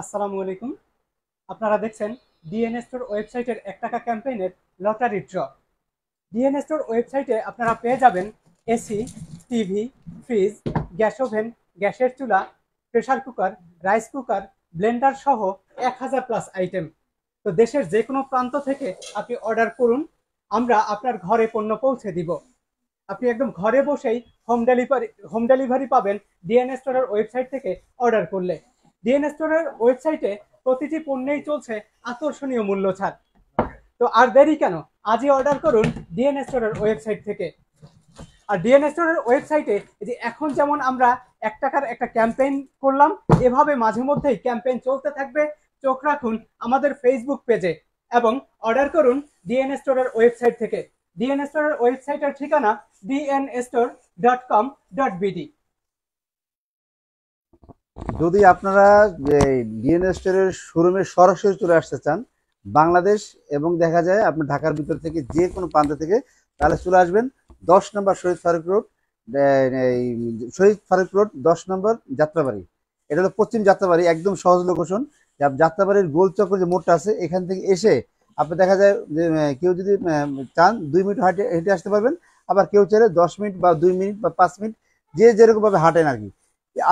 আসসালামু আলাইকুম। আপনারা দেখছেন ডিএন স্টোর ওয়েবসাইটের ১ টাকা ক্যাম্পেইনের লটারি ড্র। ডিএন স্টোর ওয়েবসাইটে আপনারা পেয়ে যাবেন AC, TV, fridge, gas oven, গ্যাসের চুলা, pressure cooker, rice cooker, Blender সহ ১,০০০ প্লাস আইটেম। তো দেশের যে কোনো প্রান্ত থেকে আপনি অর্ডার করুন, আমরা আপনার ঘরে পণ্য পৌঁছে দিব। আপনি একদম ঘরে বসেই হোম ডেলিভারি পাবেন ডিএন স্টোরের ওয়েবসাইট থেকে অর্ডার করলে। ডিএন স্টোরের ওয়েবসাইটে প্রতিটি পণ্যেই চলছে আকর্ষণীয় মূল্য ছাড়। তো আর দেরি কেন, আজই অর্ডার করুন ডিএন স্টোরের ওয়েবসাইট থেকে। আর ডিএন স্টোরের ওয়েবসাইটে যে এখন যেমন আমরা ১ টাকার একটা ক্যাম্পেইন করলাম, এভাবে মাঝে মধ্যেই ক্যাম্পেইন চলতে থাকবে। চোখ রাখুন আমাদের ফেসবুক পেজে এবং অর্ডার করুন ডিএন স্টোরের ওয়েবসাইট থেকে। ডিএন স্টোরের ওয়েবসাইটের ঠিকানা dnstore.com.bd। যদি আপনারা ডিএনএ স্টোরের শোরুমে সরাসরি চলে আসতে চান বাংলাদেশ এবং দেখা যায় আপনি ঢাকার ভিতর থেকে যে কোনো প্রান্ত থেকে, তাহলে চলে আসবেন 10 নম্বর শহীদ ফারুক রোড, শহীদ ফারুক রোড 10 নম্বর যাত্রাবাড়ি। এটা হলো পশ্চিম যাত্রাবাড়ি, একদম সহজ লোকেশন। যাত্রাবাড়ির গোল চক্র যে মোড়টা আছে এখান থেকে এসে আপনি দেখা যায় যে কেউ যদি চান 2 মিনিট হেঁটে হেঁটে আসতে পারবেন, আবার কেউ চাইলে 10 মিনিট বা 2 মিনিট বা 5 মিনিট যে যেরকমভাবে হাঁটেন আর কি,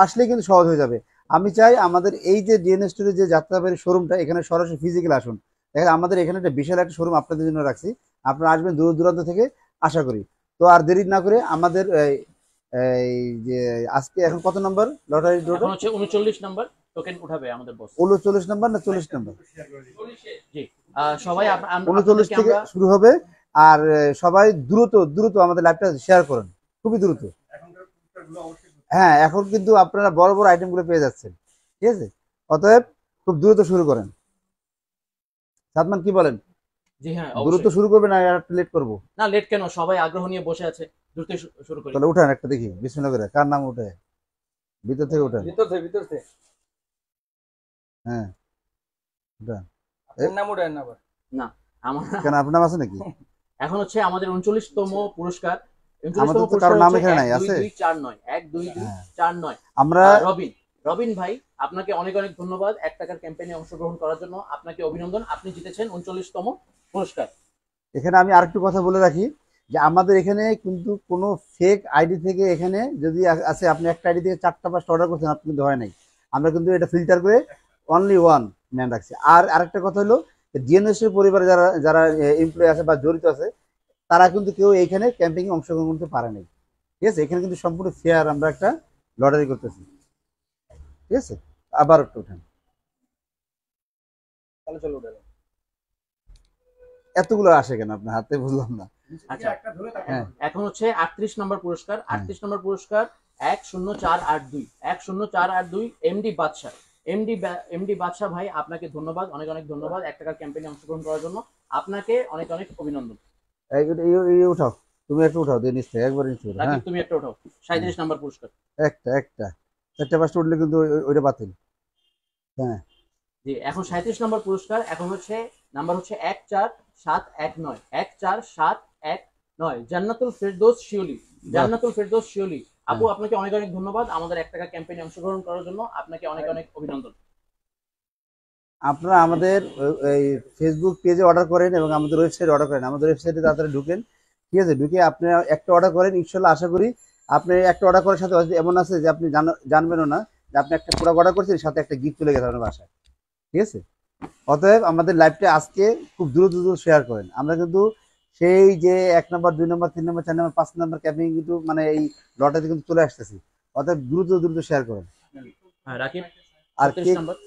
আসলে কিন্তু সহজ হয়ে যাবে। আমি চাই আমাদের এই যে ডিএনএ স্টোরের যে যাত্রাবাড়ির শোরুমটা, এখানে সরাসরি ফিজিক্যাল আসুন। দেখেন আমাদের এখানে একটা বিশাল একটা শোরুম আপনাদের জন্য রাখছি, আপনারা আসবেন দূর দূরান্ত থেকে আশা করি। তো আর দেরি না করে আমাদের এই যে আজকে এখন কত নম্বর লটারি ড্রটা? এখন হচ্ছে 39 নাম্বার টোকেন উঠাবে আমাদের বস। 39 নম্বর না 40 নম্বর? জি, সবাই 39 থেকে শুরু হবে। আর সবাই দ্রুত দ্রুত আমাদের লাইভটা শেয়ার করেন, খুবই দ্রুত। হ্যাঁ, এখন কিন্তু আপনারা বড় বড় আইটেমগুলো পেয়ে যাচ্ছেন, ঠিক আছে? অতএব খুব দ্রুত শুরু করেন। সাদমান কি বলেন? জি হ্যাঁ, দ্রুত শুরু করবেন না আর লেট করব? না, লেট কেন, সবাই আগ্রহ নিয়ে বসে আছে, দ্রুত শুরু করি। তাহলে উঠান একটা দেখি, বিসমিল্লাহ করে। কার নাম উঠে? ভিতর থেকে উঠান। ভিতর থেকে হ্যাঁ উঠান। আপনার নাম উঠান না আবার। না, আমার কেন আপনার নাম আছে নাকি? এখন হচ্ছে আমাদের 39তম পুরস্কার। আমাদের তো কারো নাম এখানে নাই, আছে? 12249 12249 আমরা রবিন ভাই, আপনাকে অনেক অনেক ধন্যবাদ 1 টাকার ক্যাম্পেইনে অংশগ্রহণ করার জন্য। আপনাকে অভিনন্দন, আপনি জিতেছেন 39তম পুরস্কার। এখানে আমি আরেকটু কথা বলে রাখি যে আমাদের এখানে কিন্তু কোনো ফেক আইডি থেকে, এখানে যদি আছে আপনি একটা আইডি থেকে 4টা 5টা অর্ডার করছেন, আপনি কিন্তু হয় নাই। আমরা কিন্তু এটা ফিল্টার করে অনলি ওয়ান ম্যান রাখছি। আর আরেকটা কথা হলো, ডিএনএস পরিবারে যারা যারা এমপ্লয়ি আছে বা জড়িত আছে, তারা কিন্তু কেউ এইখানে ক্যাম্পিংয়ে অংশগ্রহণ করতে পারে নাই, ঠিক আছে? এখানে কিন্তু সম্পূর্ণ ফেয়ার আমরা একটা লটারি করতেছি, ঠিক আছে? আবার একটু উঠেন, তাহলে চলো উঠে এতগুলো আসে কেন আপনার হাতে, বুঝলাম না। আচ্ছা, হ্যাঁ, এখন হচ্ছে 38 নম্বর পুরস্কার। 38 নম্বর পুরস্কার 10482 10482 এমডি বাদশা। এমডি বাদশা ভাই, আপনাকে ধন্যবাদ, অনেক অনেক ধন্যবাদ 1 টাকার ক্যাম্পেইনে অংশগ্রহণ করার জন্য। আপনাকে অনেক অনেক অভিনন্দন। উঠাও, তুমি একটা উঠাও দিয়ে নিচ থেকে একবার নিচে। হ্যাঁ, তুমি একটা ওঠাও। 37 নম্বর পুরস্কার। একটা একটা 4টা 5টা উঠলে কিন্তু ওইটা বাতিল। হ্যাঁ জি, এখন 37 নম্বর পুরস্কার। এখন হচ্ছে নাম্বার হচ্ছে 14719 14719 জান্নাতুল ফেরদৌস শিওলি। জান্নাতুল ফেরদৌস শিওলি আপু, আপনাকে অনেক অনেক ধন্যবাদ আমাদের 1 টাকা ক্যাম্পেইনে অংশগ্রহণ করার জন্য। আপনাকে অনেক অনেক অভিনন্দন। আপনারা আমাদের এই ফেসবুক পেজে অর্ডার করেন এবং আমাদের ওয়েবসাইটে অর্ডার করেন। আমাদের ওয়েবসাইটে তাড়াতাড়ি ঢুকেন, ঠিক আছে? ঢুকে আপনি একটা অর্ডার করেন, ইনশাল্লাহ আশা করি আপনি একটা অর্ডার করার সাথে হয়তো এমন আছে যে আপনি জানবেনও না যে আপনি একটা প্রোডাক্ট অর্ডার করছেন, সাথে একটা গিফট চলে গেছে আপনার বাসায়, ঠিক আছে? অতএব আমাদের লাইভটা আজকে খুব দ্রুত দ্রুত শেয়ার করেন। আমরা কিন্তু সেই যে 1 নম্বর 2 নম্বর 3 নম্বর 4 নম্বর 5 নম্বর ক্যাম্পিং কিন্তু মানে এই লটারিতে কিন্তু চলে আসতেছি। অতএব দ্রুত দ্রুত শেয়ার করেন। হ্যাঁ, রাকিব। আর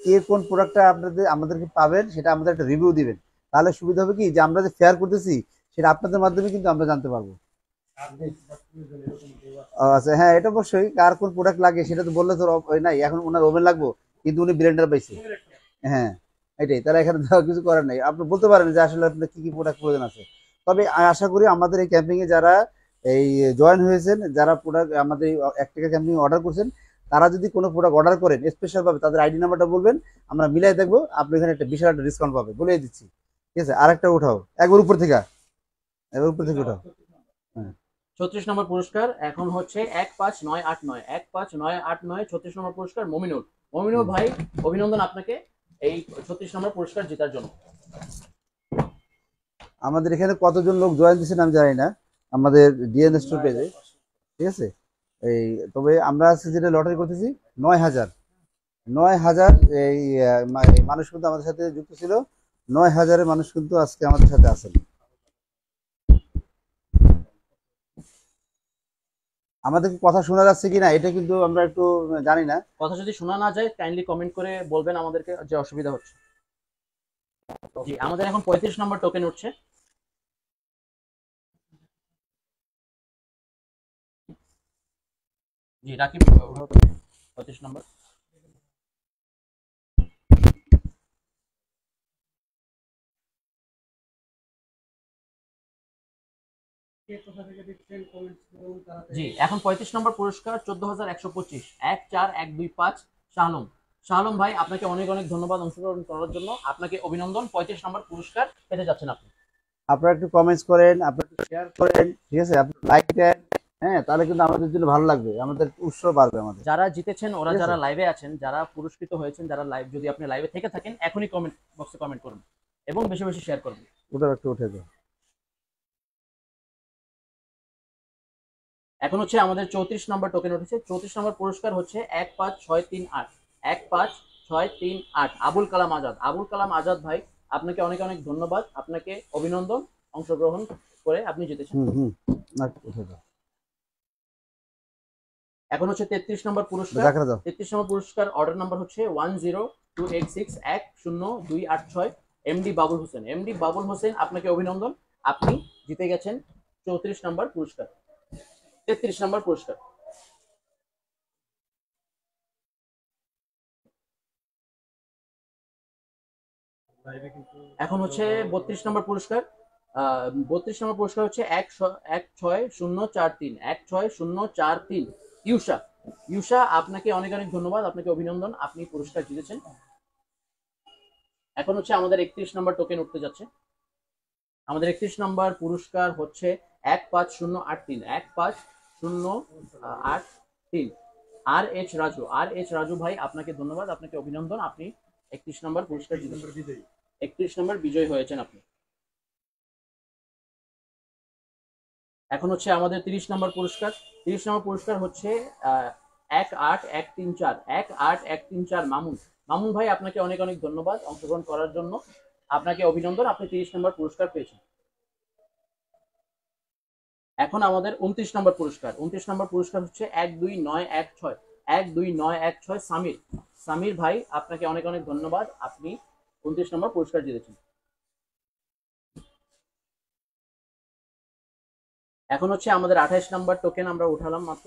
কে কোন প্রোডাক্টটা আপনাদের আমাদেরকে পাবেন সেটা আমাদের একটা রিভিউ দিবেন, তাহলে সুবিধা হবে কি যে আমরা যে শেয়ার করতেছি সেটা আপনাদের মাধ্যমে কিন্তু আমরা জানতে পারবো। আচ্ছা, হ্যাঁ, এটা অবশ্যই। কার কোন প্রোডাক্ট লাগে সেটা তো বললে তো নাই। এখন ওনার ওভেন লাগবো কিন্তু উনি ব্লেন্ডার পাইছে। হ্যাঁ, এটাই, তাহলে এখানে কিছু করার নাই। আপনি বলতে পারেন যে আসলে আপনার কি কি প্রোডাক্ট প্রয়োজন আছে। তবে আশা করি আমাদের এই ক্যাম্পিং এ যারা এই জয়েন হয়েছেন, যারা প্রোডাক্ট আমাদের 1 টাকা ক্যাম্পিং অর্ডার করছেন, তারা যদি কোনো প্রোডাক্ট অর্ডার করেন স্পেশাল ভাবে তাদের আইডি নাম্বারটা বলবেন, আমরা মিলাই দেখবো। আপনি এখানে একটা বিশাল একটা ডিসকাউন্ট পাবে, বলে দিচ্ছি, ঠিক আছে? আরেকটা উঠাও, একবার উপর থেকে উঠাও। হ্যাঁ, 36 নম্বর পুরস্কার। এখন হচ্ছে 15989 15989 36 নম্বর পুরস্কার মমিনুল। মমিনুল ভাই, অভিনন্দন আপনাকে। এই 36 নম্বর পুরস্কার জেতার জন্য। আমাদের এখানে কতজন লোক জয়েন দিয়েছেন আমি জানি না আমাদের ডিএন স্টোর পেজে, ঠিক আছে। এই তবে আমরা আজকে যেটা লটারি করতেছি 9,000 এই এই মানুষ কিন্তু আমাদের সাথে যুক্ত ছিল। 9,000 মানুষ কিন্তু আজকে আমাদের সাথে আছেন। আমাদের কি কথা শোনা যাচ্ছে কিনা এটা কিন্তু আমরা একটু জানি না। কথা যদি শোনা না যায় কাইন্ডলি কমেন্ট করে বলবেন আমাদেরকে যে অসুবিধা হচ্ছে। জি, আমাদের এখন 35 নম্বর টোকেন উঠছে। জি রাকিব, 35 নম্বর। জি, এখন 35 নম্বর পুরস্কার 14,125, 14125 শাহলম। শাহলম ভাই আপনাকে অনেক অনেক ধন্যবাদ অংশগ্রহণ করার জন্য। আপনাকে অভিনন্দন, 35 নম্বর পুরস্কার পেতে যাচ্ছেন আপনি। আপনারা একটু কমেন্টস করেন, আপনারা একটু শেয়ার করেন, ঠিক আছে, আপনি লাইক দেন, হ্যাঁ, তাহলে কিন্তু আমাদের জন্য ভালো লাগবে, আমাদের উৎসাহ বাড়বে আমাদের। যারা জিতেছেন ওরা, ঠিক আছে। যারা লাইভে আছেন, যারা পুরস্কৃত হয়েছেন, যারা লাইভ, যদি আপনি লাইভে থেকে থাকেন এখনই কমেন্ট বক্সে কমেন্ট করুন এবং বেশি বেশি শেয়ার করুন। ওটা একটু উঠে যাও। এখন হচ্ছে আমাদের 34 নম্বর টোকেন উঠেছে। 34 নম্বর পুরস্কার হচ্ছে 15638, 15638 আবুল কালাম আজাদ। আবুল কালাম আজাদ ভাই আপনাকে অনেক অনেক ধন্যবাদ, আপনাকে অভিনন্দন, অংশগ্রহণ করে আপনি জিতেছেন। উঠে যাও। এখন হচ্ছে 33 নম্বর পুরস্কার। দেখা যাও। 33 নম্বর পুরস্কার অর্ডার নাম্বার হচ্ছে 1028610286, এমডি বাবুল হোসেন। এমডি বাবুল হোসেন আপনাকে অভিনন্দন, আপনি জিতে গেছেন 34 নম্বর পুরস্কার। 33 নম্বর পুরস্কার। এখন হচ্ছে 32 নম্বর পুরস্কার। 32 নম্বর পুরস্কার হচ্ছে 16043, 16043 ইউষা। ইউষা আপনাকে অনেক অনেক ধন্যবাদ, আপনাকে অভিনন্দন, আপনি পুরস্কার জিতেছেন। এখন হচ্ছে আমাদের 31 নম্বর টোকেন উঠতে যাচ্ছে। আমাদের 31 নম্বর পুরস্কার হচ্ছে 15083, 15083 আর এইচ রাজু। আর এইচ রাজু ভাই আপনাকে ধন্যবাদ, আপনাকে অভিনন্দন, আপনি 31 নম্বর পুরস্কার জিতেছেন, 31 নম্বর বিজয়ী হয়েছেন আপনি। এখন হচ্ছে আমাদের 30 নম্বর পুরস্কার। 30 নম্বর পুরস্কার হচ্ছে 18134, 18134 মামুন। মামুন ভাই আপনাকে অনেক অনেক ধন্যবাদ অংশগ্রহণ করার জন্য, আপনাকে অভিনন্দন, আপনি 30 নম্বর পুরস্কার পেয়েছেন। এখন আমাদের 29 নম্বর পুরস্কার। 29 নম্বর পুরস্কার হচ্ছে 12916, 12916 সামির। সামির ভাই আপনাকে অনেক অনেক ধন্যবাদ, আপনি 29 নম্বর পুরস্কার জিতেছেন। এখন হচ্ছে আমাদের 28 নম্বর টোকেন আমরা উঠালাম মাত্র।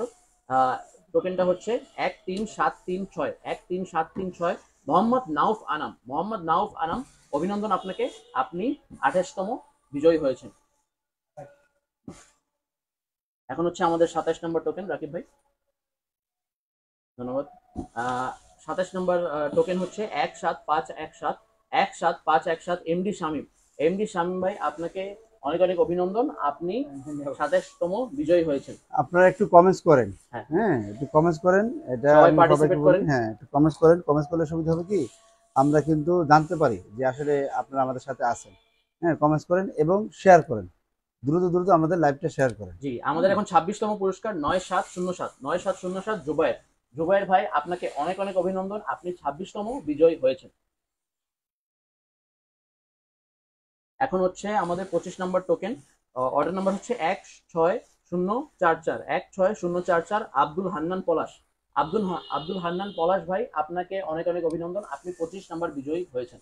টোকেনটা হচ্ছে 13736, 13736 মোহাম্মদ নাউফ আনাম। মোহাম্মদ নাউফ আনাম, অভিনন্দন আপনাকে, আপনি 28তম বিজয়ী হয়েছেন। এখন হচ্ছে আমাদের 27 নম্বর টোকেন, রাকিব ভাই ধন্যবাদ। 27 নম্বর টোকেন হচ্ছে 17517, 17517 এমডি শামীম। এমডি শামীম ভাই আপনাকে অনেক অনেক অভিনন্দন, আপনি 27তম বিজয়ী হয়েছেন। আপনারা একটু কমেন্টস করেন, হ্যাঁ। হ্যাঁ, একটু কমেন্টস করেন, এটা সবাই আমি participate সবাইকে বলি, করেন। হ্যাঁ, একটু কমেন্টস করেন। কমেন্টস করলে সুবিধা হবে কি, আমরা কিন্তু জানতে পারি যে আসলে আপনারা আমাদের সাথে আছেন। হ্যাঁ, কমেন্টস করেন এবং শেয়ার করেন, দ্রুত দ্রুত আমাদের লাইভটা শেয়ার করেন। জি, আমাদের এখন 26তম পুরস্কার 9707, 9707 জুবায়ের। জুবায়ের ভাই আপনাকে অনেক অনেক অভিনন্দন, আপনি 26তম বিজয়ী হয়েছেন। এখন হচ্ছে আমাদের 25 নম্বর টোকেন। অর্ডার নাম্বার হচ্ছে 16044, 16044 আব্দুল হান্নান পলাশ। আব্দুল হান্নান পলাশ ভাই আপনাকে অনেক অনেক অভিনন্দন, আপনি 25 নম্বর বিজয়ী হয়েছেন।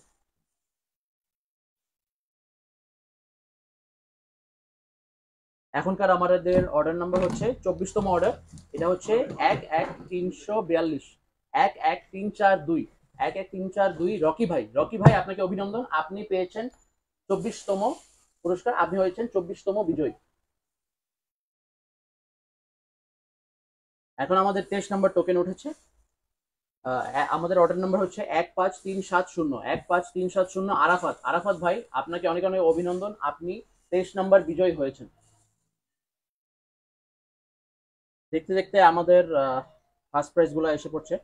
এখনকার আমাদের অর্ডার নাম্বার হচ্ছে 24তম অর্ডার, এটা হচ্ছে 11342, 11342, 11342 রকি ভাই। রকি ভাই আপনাকে অভিনন্দন, আপনি পেয়েছেন 24তম পুরস্কার, আপনি হয়েছেন 24তম বিজয়ী। এখন আমাদের 23 নম্বর টোকেন উঠেছে। আমাদের অর্ডার নাম্বার হচ্ছে 15370, 15370 আরাফাত। আরাফাত ভাই আপনাকে অনেক অনেক অভিনন্দন, আপনি 23 নম্বর বিজয়ী হয়েছেন। দেখতে দেখতে আমাদের ফার্স্ট প্রাইজ গুলো এসে পড়ছে।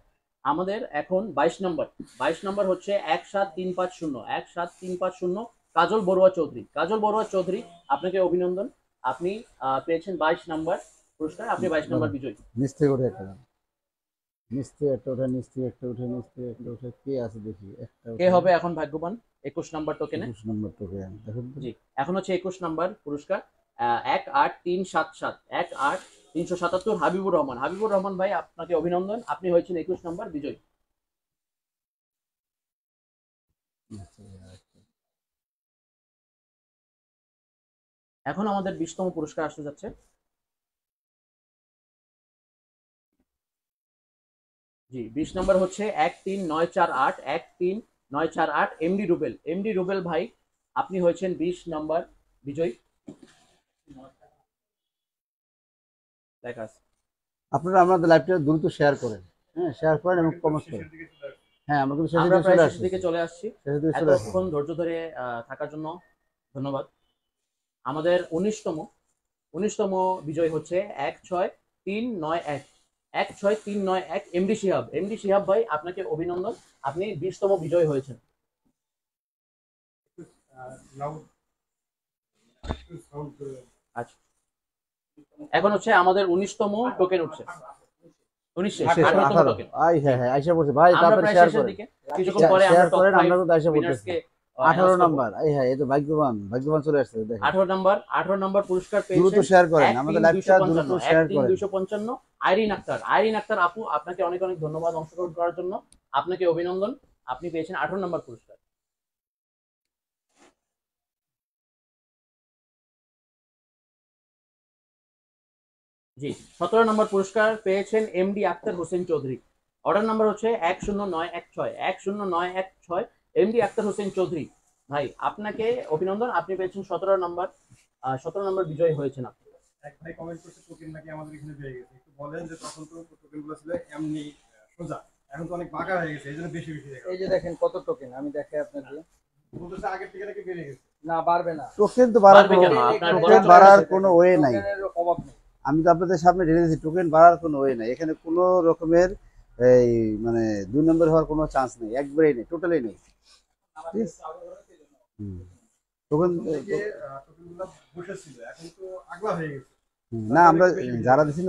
আমাদের এখন 22 নম্বর হচ্ছে 17350 17350 কাজল বড়ুয়া চৌধুরী। কাজল বড়ুয়া চৌধুরী, আপনাকে অভিনন্দন। আপনি পেয়েছেন 22 নম্বর পুরস্কার, আপনি 22 নম্বর বিজয়ী। নিচ থেকে উঠে একটা দাও। নিচ থেকে একটা উঠে, নিচ থেকে একটা উঠে, নিচ থেকে একটা উঠে, কে আছে দেখি একটা কে হবে এখন ভাগ্যবান 21 নম্বর টোকেনে? 21 নম্বর টোকেন দেখুন তো। জি, এখন হচ্ছে 21 নম্বর পুরস্কার 18377 18377 হাবিবুর রহমান। হাবিবুর রহমান ভাই, আপনাকে অভিনন্দন, আপনি হয়েছেন 21 নম্বর বিজয়ী। এখন আমাদের 20তম পুরস্কার আসতে যাচ্ছে। জি, 20 নম্বর হচ্ছে 13948 13948 এমডি রুবেল। এমডি রুবেল ভাই, আপনি হয়েছেন 20 নম্বর বিজয়ী। দেখা আছে। আপনারা আমাদের লাইভটা দ্রুত শেয়ার করেন, হ্যাঁ শেয়ার করেন এবং কমেন্ট করেন। হ্যাঁ আমরা কিন্তু আমরা শেষের প্রায় দিকে চলে শেষের আসছি, দিকে চলে আসছি। শেষের দিকে চলে আসছি। এতক্ষণ ধৈর্য ধরে থাকার জন্য ধন্যবাদ। আমাদের 19তম বিজয় হচ্ছে 16391 16391 এমডি শিহাব। এমডি শিহাব ভাই, আপনাকে অভিনন্দন, আপনি 20তম বিজয় হয়েছেন। আচ্ছা, এখন হচ্ছে আমাদের 19তম টোকেন উঠছে। 19 শেষ, 18তম টোকেন। আই হ্যাঁ হ্যাঁ আইসা পড়ছে ভাই, আমরা তারপরে প্রায় শেয়ার শেষের করেন, দিকে, কিছুক্ষণ পরে আমরা শেয়ার টপ করেন, 5 আমরা তো আইসা পড়তেছি। উইনার্সকে 18 নাম্বার, এই হ্যাঁ এই তো ভাগ্যবান ভাগ্যবান চলে আসছে দেখেন। 18 নম্বর পুরস্কার দ্রুত পেয়েছেন। শেয়ার করেন, আমাদের লাইভটা দ্রুত শেয়ার করেন। 13255 আইরিন আক্তার। আইরিন আক্তার আপু, আপনাকে অনেক অনেক ধন্যবাদ অংশগ্রহণ করার জন্য, আপনাকে অভিনন্দন, আপনি পেয়েছেন 18 নম্বর পুরস্কার। জি, 17 নম্বর পুরস্কার পেয়েছেন MD Akhtar Hossain Chowdhury. Order number হচ্ছে 10916 10916 এমডি আক্তার হোসেন চৌধুরী ভাই, আপনাকে অভিনন্দন, আপনি পেয়েছেন 17 নম্বর বিজয়ী হয়েছেন আপনি। এক ভাই কমেন্ট করছে টোকেন নাকি আমাদের এখানে পেয়ে গেছে, একটু বলেন যে তখন তো টোকেনগুলো ছিল এমনি সোজা, এখন তো অনেক বাঁকা হয়ে গেছে, এই জন্য বেশি বেশি দেখা এই যে দেখেন কত টোকেন, আমি দেখাই আপনাদের। বলতেছে আগের থেকে নাকি বেড়ে গেছে। না বাড়বে না, টোকেন তো বাড়ার বাড়বে কোনো, কেন? আপনার টোকেন বড় বাড়ার কোনো ওয়ে নাই। টোকেনের অভাব নেই। আমি তো আপনাদের সামনে ঢেলে দিচ্ছি, টোকেন বাড়ার কোনো ওয়ে নাই, এখানে কোনো রকমের এই মানে 2 নম্বর হওয়ার কোনো চান্স নেই, একবারেই নেই, টোটালি নেই। টোকেন টোকেনগুলো বসেছিল, এখন তো আগলা হয়ে গেছে। না আমরা যারা দিচ্ছি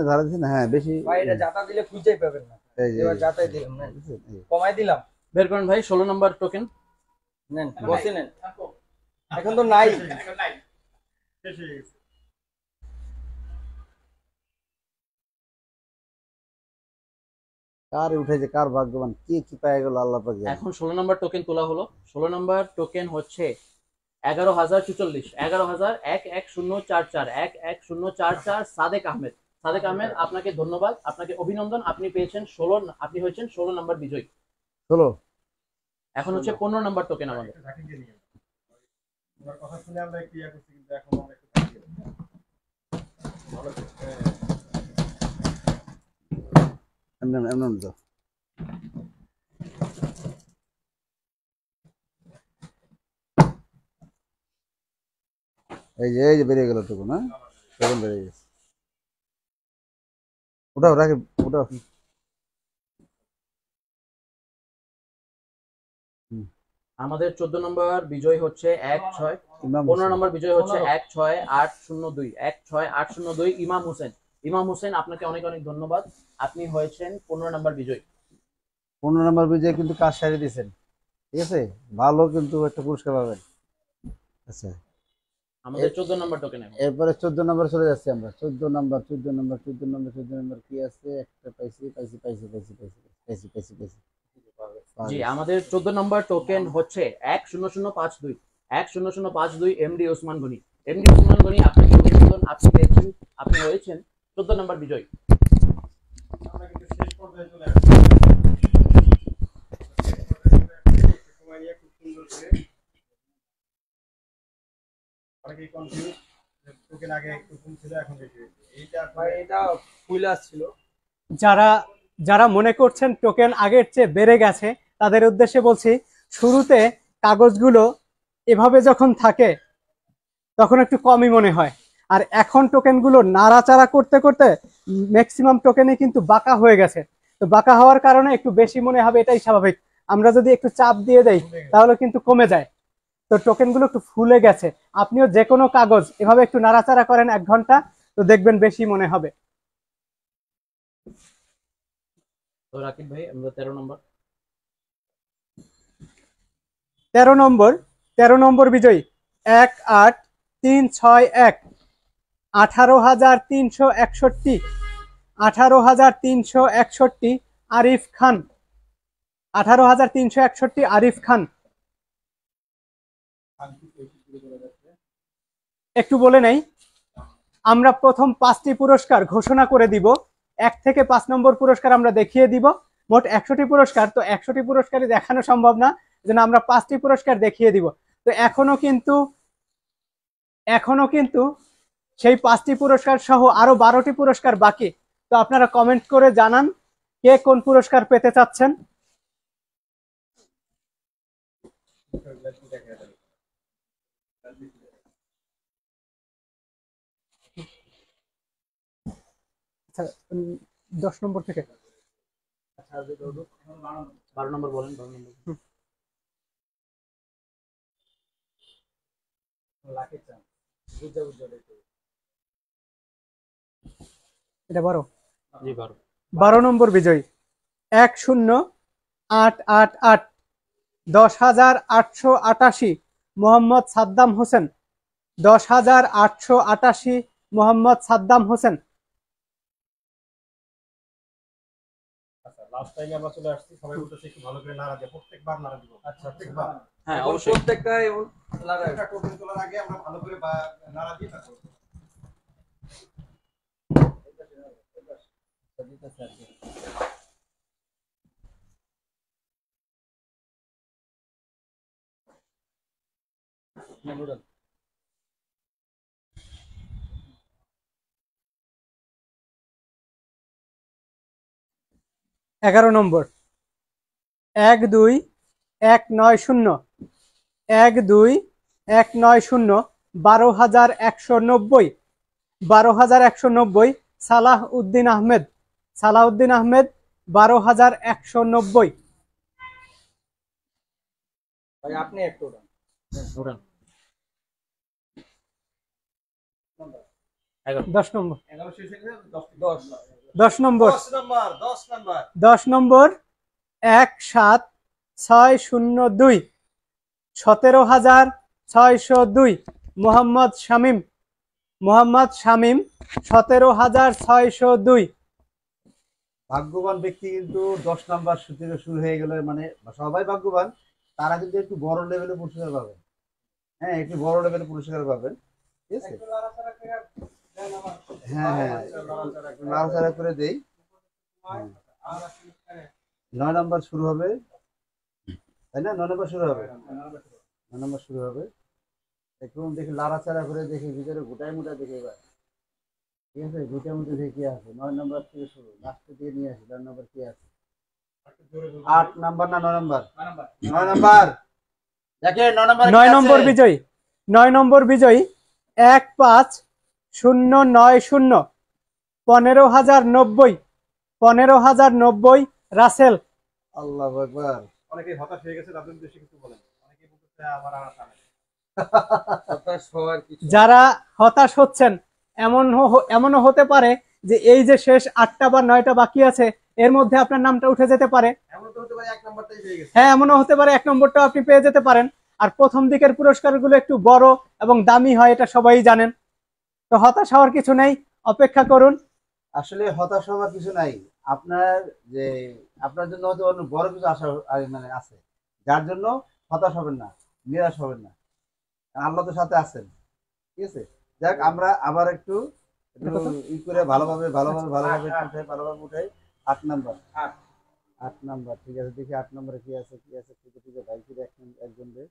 না হ্যাঁ বেশি। ভাই এটা জাতা দিলে খুঁজেই পাবেন না, এই যে এবার জাতাই দিলাম না, কমাই দিলাম। বের করেন ভাই 16 নম্বর টোকেন। নেন বসে নেন, এখন তো নাই। শেষ হয়ে গেছে। কার উঠেছে, কার ভাগ্যবান, কে কি পেয়ে গেল আল্লাহ পাক জানে। এখন 16 নম্বর টোকেন তোলা হলো। 16 নম্বর টোকেন হচ্ছে 11044 11044 11044 সাদেক আহমেদ। সাদেক আহমেদ, আপনাকে ধন্যবাদ, আপনাকে অভিনন্দন, আপনি পেয়েছেন 16, আপনি হয়েছেন 16 নম্বর বিজয়ী। চলো এখন হচ্ছে 15 নম্বর টোকেন আমাদের। একটু ঝাঁকি দিয়ে নিয়ে তোমার কথা শুনে আমরা একটু ইয়া করছি, কিন্তু এখন আমরা একটু ঝাঁকি দিই। ভালো তো। এমন এমন তো এই যে বেরিয়ে গেল টুকু না, টোকেন বেরিয়ে গেছে। ওটাও রাখি, ওটাও আমাদের 14 নম্বর বিজয় হচ্ছে 16। ইমাম 15 নম্বর বিজয় হচ্ছে 16802 16802 ইমাম হোসেন। ইমাম হোসেন, আপনাকে অনেক অনেক ধন্যবাদ, আপনি হয়েছেন 15 নম্বর বিজয়ী। 15 নম্বর বিজয় কিন্তু কাজ সারিয়ে দিয়েছেন, ঠিক আছে, ভালো কিন্তু একটা পুরস্কার পাবেন। আচ্ছা আমাদের 14 নম্বর টোকেন। এরপরে 14 নম্বর চলে যাচ্ছি আমরা। 14 নম্বর কি আছে, একটা পাইছি পাইছি পাইছি পাইছি পাইছি পাইছি পাইছি পাইছি। জি, আমাদের 14 নম্বর টোকেন হচ্ছে 10052 10052 এমডি ওসমান গনি। এমডি ওসমান গনি, আপনাকে অভিনন্দন, আপনি পেয়েছেন, আপনি হয়েছেন 14 নম্বর বিজয়ী। আমরা কিন্তু শেষ পর্যায়ে চলে আসছি। সময় নিয়ে খুব সুন্দর করে অনেকেই কনফিউজ, টোকেন আগে একটু কম ছিল এখন বেশি হয়েছে। এইটা ভাই এটা ফুল আসছিল। যারা যারা মনে করছেন টোকেন আগের চেয়ে বেড়ে গেছে, তাদের উদ্দেশ্যে বলছি, শুরুতে কাগজগুলো এভাবে যখন থাকে তখন একটু কমই মনে হয়, আর এখন টোকেনগুলো নাড়াচাড়া করতে করতে ম্যাক্সিমাম টোকেনই কিন্তু বাঁকা হয়ে গেছে। তো বাঁকা হওয়ার কারণে একটু বেশি মনে হবে, এটাই স্বাভাবিক। আমরা যদি একটু চাপ দিয়ে দেই তাহলে কিন্তু কমে যায়। তো টোকেনগুলো একটু ফুলে গেছে। আপনিও যে কোনো কাগজ এভাবে একটু নাড়াচাড়া করেন 1 ঘন্টা, তো দেখবেন বেশি মনে হবে। তো রাকিব ভাই, আমরা 13 নম্বর। 13 নম্বর বিজয়ী 18361, 18,361, 18,361 আরিফ খান, 18,361 আরিফ খান। একটু বলে নেই, আমরা প্রথম 5টি পুরস্কার ঘোষণা করে দিব, 1 থেকে 5 নম্বর পুরস্কার আমরা দেখিয়ে দিব। মোট 100টি পুরস্কার, তো 100টি পুরস্কারই দেখানো সম্ভব না, যেন আমরা 5টি পুরস্কার দেখিয়ে দিব। তো এখনো কিন্তু সেই 5টি পুরস্কার সহ আরো 12টি পুরস্কার বাকি। তো আপনারা কমেন্ট করে জানান কে কোন পুরস্কার পেতে চাচ্ছেন। আচ্ছা, 10 নম্বর থেকে 12 নম্বর বলেন, 12 নম্বর। এটা 12। জি 12। 12 নম্বর বিজয়ী 10888, 10,888 মোহাম্মদ সাদ্দাম হোসেন, 10,888 মোহাম্মদ সাদ্দাম হোসেন। আচ্ছা, লাস্ট টাইমে আমরা চলে আসছি, সবাই বলতেছে একটু ভালো করে নাড়া দিয়ে, প্রত্যেকবার নাড়া দিব। আচ্ছা, প্রত্যেকবার। হ্যাঁ এখন অবশ্যই। প্রত্যেকটাই লাগায়। একটা টোকেন তোলার আগে আমরা ভালো করে নাড়া দিয়ে তারপর। 11 নম্বর 12190, 12190, 12,190, 12,190 সালাহ উদ্দিন আহমেদ, সালাউদ্দিন আহমেদ, 12,190। ভাই আপনি একটু উঠান। উঠান। 10 নম্বর 11 শেষ হয়ে গেছে, 10 10 নম্বর 10 নাম্বার 10 নাম্বার 10 নম্বর 17602, 17,602 মোহাম্মদ শামীম, মোহাম্মদ শামীম, 17,602। ভাগ্যবান ব্যক্তি কিন্তু 10 নাম্বার থেকে শুরু হয়ে গেলে, মানে সবাই ভাগ্যবান, তারা কিন্তু একটু বড় লেভেলে পুরস্কার পাবেন। হ্যাঁ, একটু বড় লেভেলে পুরস্কার পাবেন, ঠিক আছে? হ্যাঁ হ্যাঁ, নাড়াচাড়া করে দেই। 9 নাম্বার শুরু হবে, তাই না? 9 নাম্বার শুরু হবে, 9 নাম্বার শুরু হবে। একটু দেখি নাড়াচাড়া করে দেখি ভিতরে গোটায় মোটায় দেখে এবার, ঠিক আছে? গোটায় মধ্যে দেখে কি আছে। 9 নাম্বার থেকে শুরু, লাস্টে দিয়ে নিয়ে আসি 9 নাম্বার কি আছে। 8 নাম্বার না 9 নাম্বার? 9 নাম্বার দেখে 9 নাম্বার 9 নম্বর বিজয়ী 9 নম্বর বিজয়ী 15090, 15,090, 15,090 রাসেল। আল্লাহু আকবার। অনেকেই হতাশ হয়ে গেছে, তাদের উদ্দেশ্যে কিছু বলেন। অনেকেই বলতেছে আমার আর টানে। হতাশ হওয়ার কিছু যারা হতাশ হচ্ছেন, এমনও হতে পারে যে এই যে শেষ 8টা বা 9টা বাকি আছে, এর মধ্যে আপনার নামটা উঠে যেতে পারে। এমন তো হতে পারে 1 নাম্বারটাই পেয়ে গেছে। হ্যাঁ, এমনও হতে পারে 1 নম্বরটাও আপনি পেয়ে যেতে পারেন। আর প্রথম দিকের পুরস্কারগুলো একটু বড় এবং দামি হয়, এটা সবাই জানেন। তো হতাশ হওয়ার কিছু নেই, অপেক্ষা করুন। আসলে হতাশ হওয়ার কিছু নাই। আপনার জন্য হয়তো অন্য বড় কিছু আশা মানে আছে, যার জন্য হতাশ হবেন না, নিরাশ হবেন না। আল্লাহ তো সাথে আছেন, ঠিক আছে? যাক, আমরা আবার একটু ই করে ভালোভাবে উঠাই। 8 নাম্বার, 8 নাম্বার, ঠিক আছে? দেখি 8 নম্বরে কি আছে, কি আছে। ঠিক আছে ভাই, কি একজন রে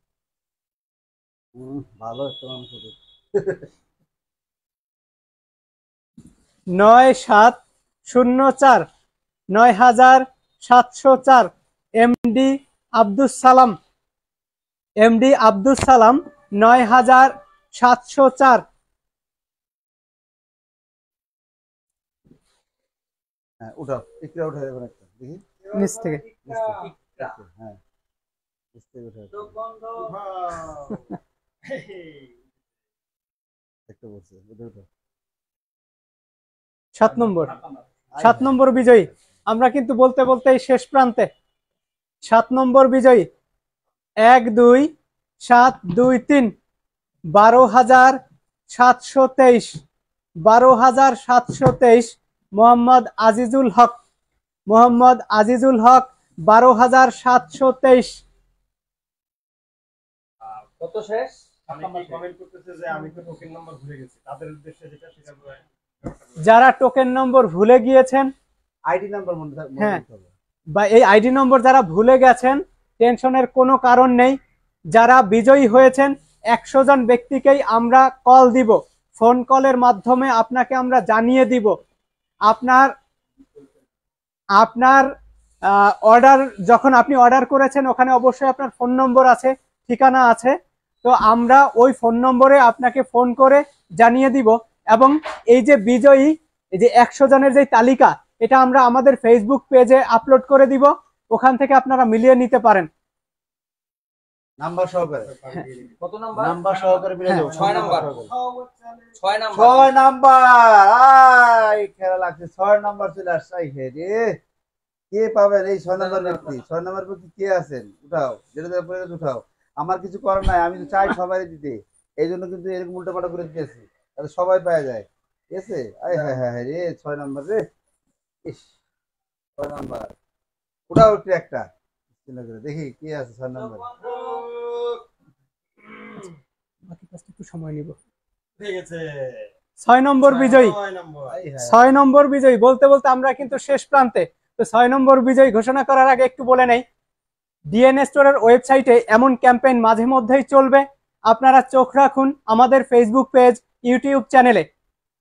ভালো একটা মানুষ হবে। 9704, 9,704 এমডি আব্দুস সালাম, এমডি আব্দুস সালাম, 9,704। হ্যাঁ, উঠাও, একটু উঠাই দেবেন একটা। দেখি নিচ থেকে। হ্যাঁ নিচ থেকে উঠে আসছে। একটা বলছে উঠে উঠে 7 নম্বর, 7 নম্বর বিজয়ী। আমরা কিন্তু বলতে বলতেই শেষ প্রান্তে। 7 নম্বর বিজয়ী 1 2 7 2 3 12,723, 12,723 মোহাম্মদ আজিজুল হক, মোহাম্মদ আজিজুল হক 12,723। কত শেষ? কমেন্ট করতেছে যে আমি তো টোকেন নাম্বার ভুলে গেছি, তাদের উদ্দেশ্যে যেটা সেটা যারা টোকেন নম্বর ভুলে গিয়েছেন, আইডি নাম্বার মনে হ্যাঁ, রাখতে হবে। বা এই আইডি নম্বর যারা ভুলে গেছেন, টেনশনের কোনো কারণ নেই। যারা বিজয়ী হয়েছেন 100 জন ব্যক্তিকেই আমরা কল দিব, ফোন কলের মাধ্যমে আপনাকে আমরা জানিয়ে দিব। আপনার আপনার অর্ডার যখন আপনি অর্ডার করেছেন ওখানে অবশ্যই আপনার ফোন নম্বর আছে, ঠিকানা আছে। তো আমরা ওই ফোন নম্বরে আপনাকে ফোন করে জানিয়ে দিব। এবং এই যে বিজয়ী, এই যে 100 জনের যে তালিকা, এটা আমরা আমাদের ফেসবুক পেজে আপলোড করে দিব, ওখান থেকে আপনারা মিলিয়ে নিতে পারেন। নাম্বার সহকারে কত নাম্বার? নাম্বার সহকারে মিলে যাও। 6 নাম্বার। 6 নাম্বার। 6 নাম্বার। আই খেলা লাগছে, 6 নাম্বার চলে আসছে। আই হে রে, কে পাবেন এই 6 নাম্বার ব্যক্তি? 6 নাম্বার ব্যক্তি কে আছেন? উঠাও, যেটা পরে উঠাও। আমার কিছু করার নাই, আমি তো চাই সবাই দিতে, এই জন্য কিন্তু এরকম উল্টাপাল্টা করে দিতেছি, তাহলে সবাই পাওয়া যায়। ঠিক আছে? আই হ্যাঁ হ্যাঁ রে, 6 নাম্বার রে। ইস, 6 নাম্বার উঠাও একটু একটা দেখি কে আছে 6 নাম্বার। বাকি কাজটা একটু সময় নিব। ঠিক আছে 6 নম্বর বিজয়ী, 6 নম্বর। 6 নম্বর বিজয়ী। বলতে বলতে আমরা কিন্তু শেষ প্রান্তে। তো 6 নম্বর বিজয়ী ঘোষণা করার আগে একটু বলে নেই, ডিএন স্টোরের ওয়েবসাইটে এমন ক্যাম্পেইন মাঝে মধ্যেই চলবে। আপনারা চোখ রাখুন আমাদের ফেসবুক পেজ, ইউটিউব চ্যানেলে।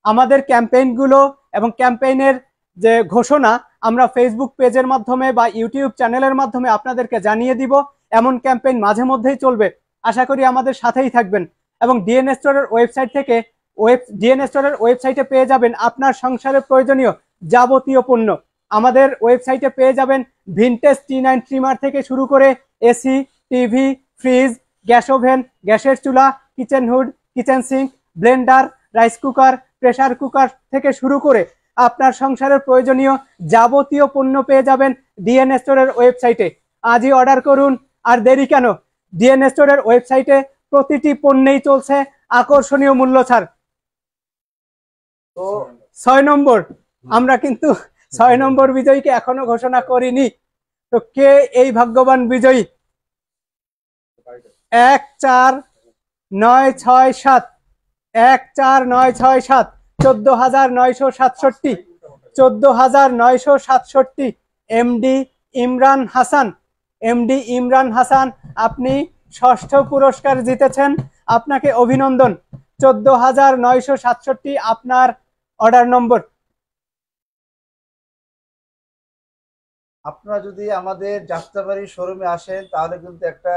আমাদের ক্যাম্পেইনগুলো এবং ক্যাম্পেইনের যে ঘোষণা আমরা ফেসবুক পেজের মাধ্যমে বা ইউটিউব চ্যানেলের মাধ্যমে আপনাদেরকে জানিয়ে দিব। এমন ক্যাম্পেইন মাঝে মধ্যেই চলবে, আশা করি আমাদের সাথেই থাকবেন। এবং ডিএন স্টোরের ওয়েবসাইট থেকে ডিএন স্টোরের ওয়েবসাইটে পেয়ে যাবেন আপনার সংসারের প্রয়োজনীয় যাবতীয় পণ্য। আমাদের ওয়েবসাইটে পেয়ে যাবেন ভিনটেজ T9 ট্রিমার থেকে শুরু করে AC, TV, fridge, gas oven, গ্যাসের চুলা, kitchen hood, kitchen sync, Blender, rice cooker, pressure cooker থেকে শুরু করে আপনার সংসারের প্রয়োজনীয় যাবতীয় পণ্য পেয়ে যাবেন ডিএন স্টোরের ওয়েবসাইটে। আজই অর্ডার করুন, আর দেরি কেন? ডিএন স্টোরের ওয়েবসাইটে প্রতিটি পণ্যেই চলছে আকর্ষণীয় মূল্য ছাড়। তো 6 নম্বর, আমরা কিন্তু 6 নম্বর বিজয়ীকে এখনো ঘোষণা করিনি। তো কে এই ভাগ্যবান বিজয়ী? 14967, 14967, 14,967, 14,967 এমডি ইমরান হাসান। এমডি ইমরান হাসান, আপনি 6ষ্ঠ পুরস্কার জিতেছেন, আপনাকে অভিনন্দন। 14,967 আপনার অর্ডার নম্বর। আপনারা যদি আমাদের যাত্রাবাড়ি শোরুমে আসেন তাহলে কিন্তু একটা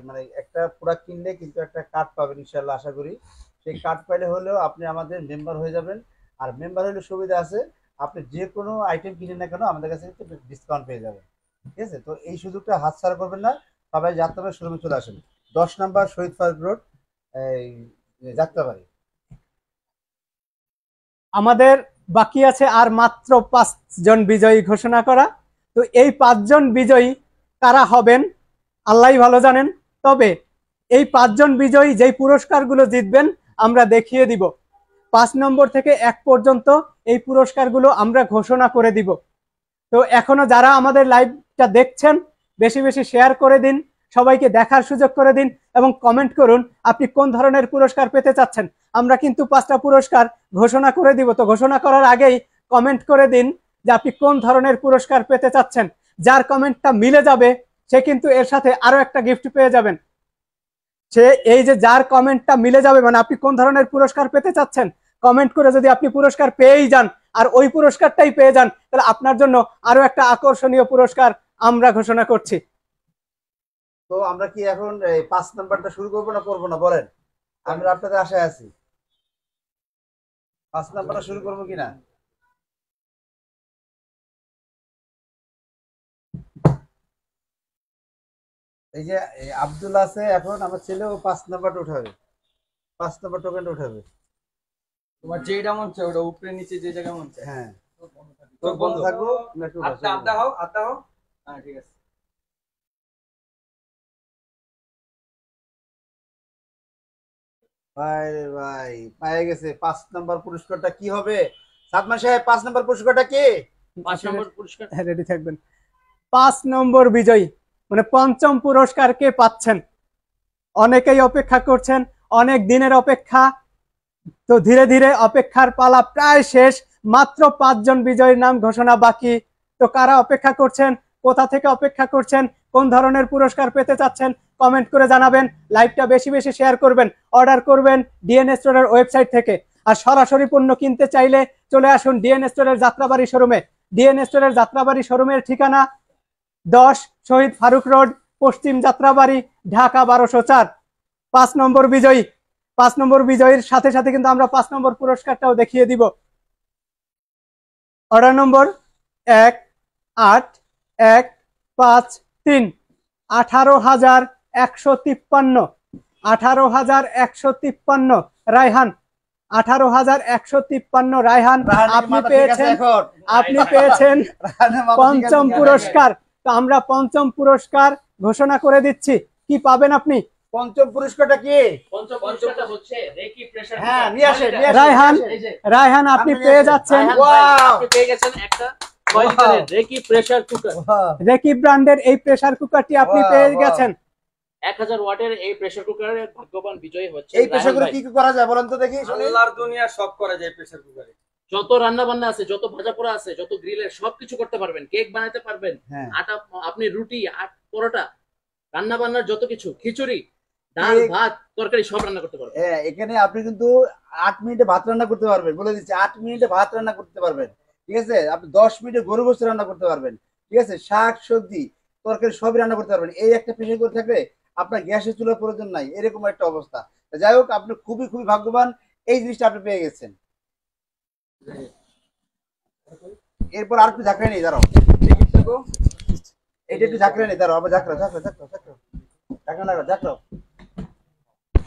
মানে একটা প্রোডাক্ট কিনলে কিন্তু একটা কার্ড পাবেন ইনশাল্লাহ, আশা করি। সেই কার্ড পাইলে হলেও আপনি আমাদের মেম্বার হয়ে যাবেন। আর মেম্বার হলে সুবিধা আছে, আপনি যে কোনো আইটেম কিনেন না কেন আমাদের কাছে কিন্তু ডিসকাউন্ট পেয়ে যাবেন। ঠিক আছে? তো এই সুযোগটা হাতছাড়া করবেন না, সবাই যাত্রাবাড়ি শোরুমে চলে আসেন। 10 নাম্বার শহীদ ফারুক রোড, এই যাত্রাবাড়ি। আমাদের বাকি আছে আর মাত্র 5 জন বিজয়ী ঘোষণা করা। তো এই 5 জন বিজয়ী কারা হবেন আল্লাহই ভালো জানেন। তবে এই 5 জন বিজয়ী যেই পুরস্কারগুলো জিতবেন আমরা দেখিয়ে দিব। 5 নম্বর থেকে 1 পর্যন্ত এই পুরস্কারগুলো আমরা ঘোষণা করে দিব। তো এখনো যারা আমাদের লাইভটা দেখছেন, বেশি বেশি শেয়ার করে দিন, সবাইকে দেখার সুযোগ করে দিন এবং কমেন্ট করুন আপনি কোন ধরনের পুরস্কার পেতে চাচ্ছেন। আমরা কিন্তু 5টা পুরস্কার ঘোষণা করে দিব। তো ঘোষণা করার আগেই কমেন্ট করে দিন যে আপনি কোন ধরনের পুরস্কার পেতে চাচ্ছেন। যার কমেন্টটা মিলে যাবে সে কিন্তু এর সাথে আরো একটা গিফট পেয়ে যাবেন। সে এই যে যার কমেন্টটা মিলে যাবে, মানে আপনি কোন ধরনের পুরস্কার পেতে চাচ্ছেন, কমেন্ট করে যদি আপনি পুরস্কার পেয়েই যান আর ওই পুরস্কারটাই পেয়ে যান, তাহলে আপনার জন্য আরো একটা আকর্ষণীয় পুরস্কার আমরা ঘোষণা করছি। তো আমরা কি এখন এই 5 নাম্বারটা শুরু করবো না করবো না বলেন? আমরা আপনাদের আশায় আছি। 5 নাম্বারটা শুরু করবো কিনা? এই যে এই আব্দুল আছে, এখন আমার ছেলে ও 5 নাম্বারটা উঠাবে, 5 নাম্বার টোকেনটা উঠাবে। তোমার যেটা মন চায় ওটা উপরে নিচে যে জায়গায় মন চায়। হ্যাঁ তোর বন্ধ বন্ধু থাকবো, তুমি একটু উঠাও, আড্ডা আড্ডা হও, আড্ডা হও। হ্যাঁ ঠিক আছে। ভাই রে ভাই পেয়ে গেছে 5 নাম্বার পুরস্কারটা কি হবে? সাদমান সাহেব 5 নাম্বার পুরস্কারটা কি? 5 নম্বর পুরস্কার রেডি থাকবেন। 5 নম্বর বিজয়ী মানে পঞ্চম পুরস্কার কে পাচ্ছেন? অনেকেই অপেক্ষা করছেন, অনেক দিনের অপেক্ষা। তো ধীরে ধীরে অপেক্ষার পালা প্রায় শেষ, মাত্র 5 জন বিজয়ীর নাম ঘোষণা বাকি। তো কারা অপেক্ষা করছেন, কোথা থেকে অপেক্ষা করছেন, কোন ধরনের পুরস্কার পেতে চাচ্ছেন, কমেন্ট করে জানাবেন। লাইভটা বেশি বেশি শেয়ার করবেন, অর্ডার করবেন ডিএন স্টোরের ওয়েবসাইট থেকে। আর সরাসরি পণ্য কিনতে চাইলে চলে আসুন ডিএন স্টোরের যাত্রাবাড়ি শোরুমে। ডিএন স্টোরের যাত্রাবাড়ি শোরুমের ঠিকানা 10 শহীদ ফারুক রোড, পশ্চিম যাত্রাবাড়ি, ঢাকা 1204। 5 নম্বর বিজয়ী, 5 নম্বর বিজয়ীর সাথে সাথে কিন্তু আমরা 5 নম্বর পুরস্কারটাও দেখিয়ে দিব। Order number 18153, 18,153, 18,153 Raihan, 18,153 Raihan. আপনি পেয়েছেন, আপনি পেয়েছেন পঞ্চম পুরস্কার। তো আমরা পঞ্চম পুরস্কার ঘোষণা করে দিচ্ছি, কি পাবেন আপনি? পঞ্চম পুরস্কারটা কি? পঞ্চম পুরস্কারটা হচ্ছে রেকি প্রেসার হ্যাঁ নিয়ে আসেন, নিয়ে আসেন। রায়হান, এই যে রায়হান আপনি আপনি পেয়ে নিয়ে যাচ্ছেন রায়হান ভাই, আপনি পেয়ে গেছেন একটা 6 লিটারের রেকি প্রেসার কুকার। রেকি ব্র্যান্ডের এই প্রেসার কুকারটি আপনি বাহ, পেয়ে বাহ। গেছেন। 1000 ওয়াটের এই প্রেসার কুকারের ভাগ্যবান বিজয়ী হচ্ছে এই প্রেসার রায়হান করে ভাই। কি কি করা যায় বলেন তো দেখি শুনি। আল্লাহর দুনিয়া সব করা যায় প্রেসার কুকারে। যত রান্না বান্না আছে, যত ভাজা পোড়া আছে, যত গ্রিলের সবকিছু করতে পারবেন, কেক বানাতে পারবেন, হ্যাঁ আটা আপনি রুটি পরোটা, রান্না বান্নার যত কিছু, খিচুড়ি, ডাল কেক। ভাত তরকারি সব রান্না করতে পারবেন। হ্যাঁ, এখানে আপনি কিন্তু 8 মিনিটে ভাত রান্না করতে পারবেন, বলে দিচ্ছি 8 মিনিটে ভাত রান্না করতে পারবেন। ঠিক আছে, আপনি 10 মিনিটে গরু গোশত রান্না করতে পারবেন। ঠিক আছে, শাক সবজি তরকারি সবই রান্না করতে পারবেন। এই একটা প্রেসার করে থাকলে আপনার গ্যাসের চুলার প্রয়োজন নাই, এরকম একটা অবস্থা। তা যাই হোক, আপনি খুবই খুবই ভাগ্যবান, এই জিনিসটা আপনি পেয়ে গেছেন। এরপর আর একটু ঝাঁকড়ে নেই, দাঁড়াও এটা একটু ঝাঁকড়ে নেই, দাঁড়াও আবার ঝাঁকড়াও ঝাঁকড়াও ঝাঁকড়াও ঝাঁকড়াও ঝাঁকড়া লাগাও, ঝাঁকড়াও,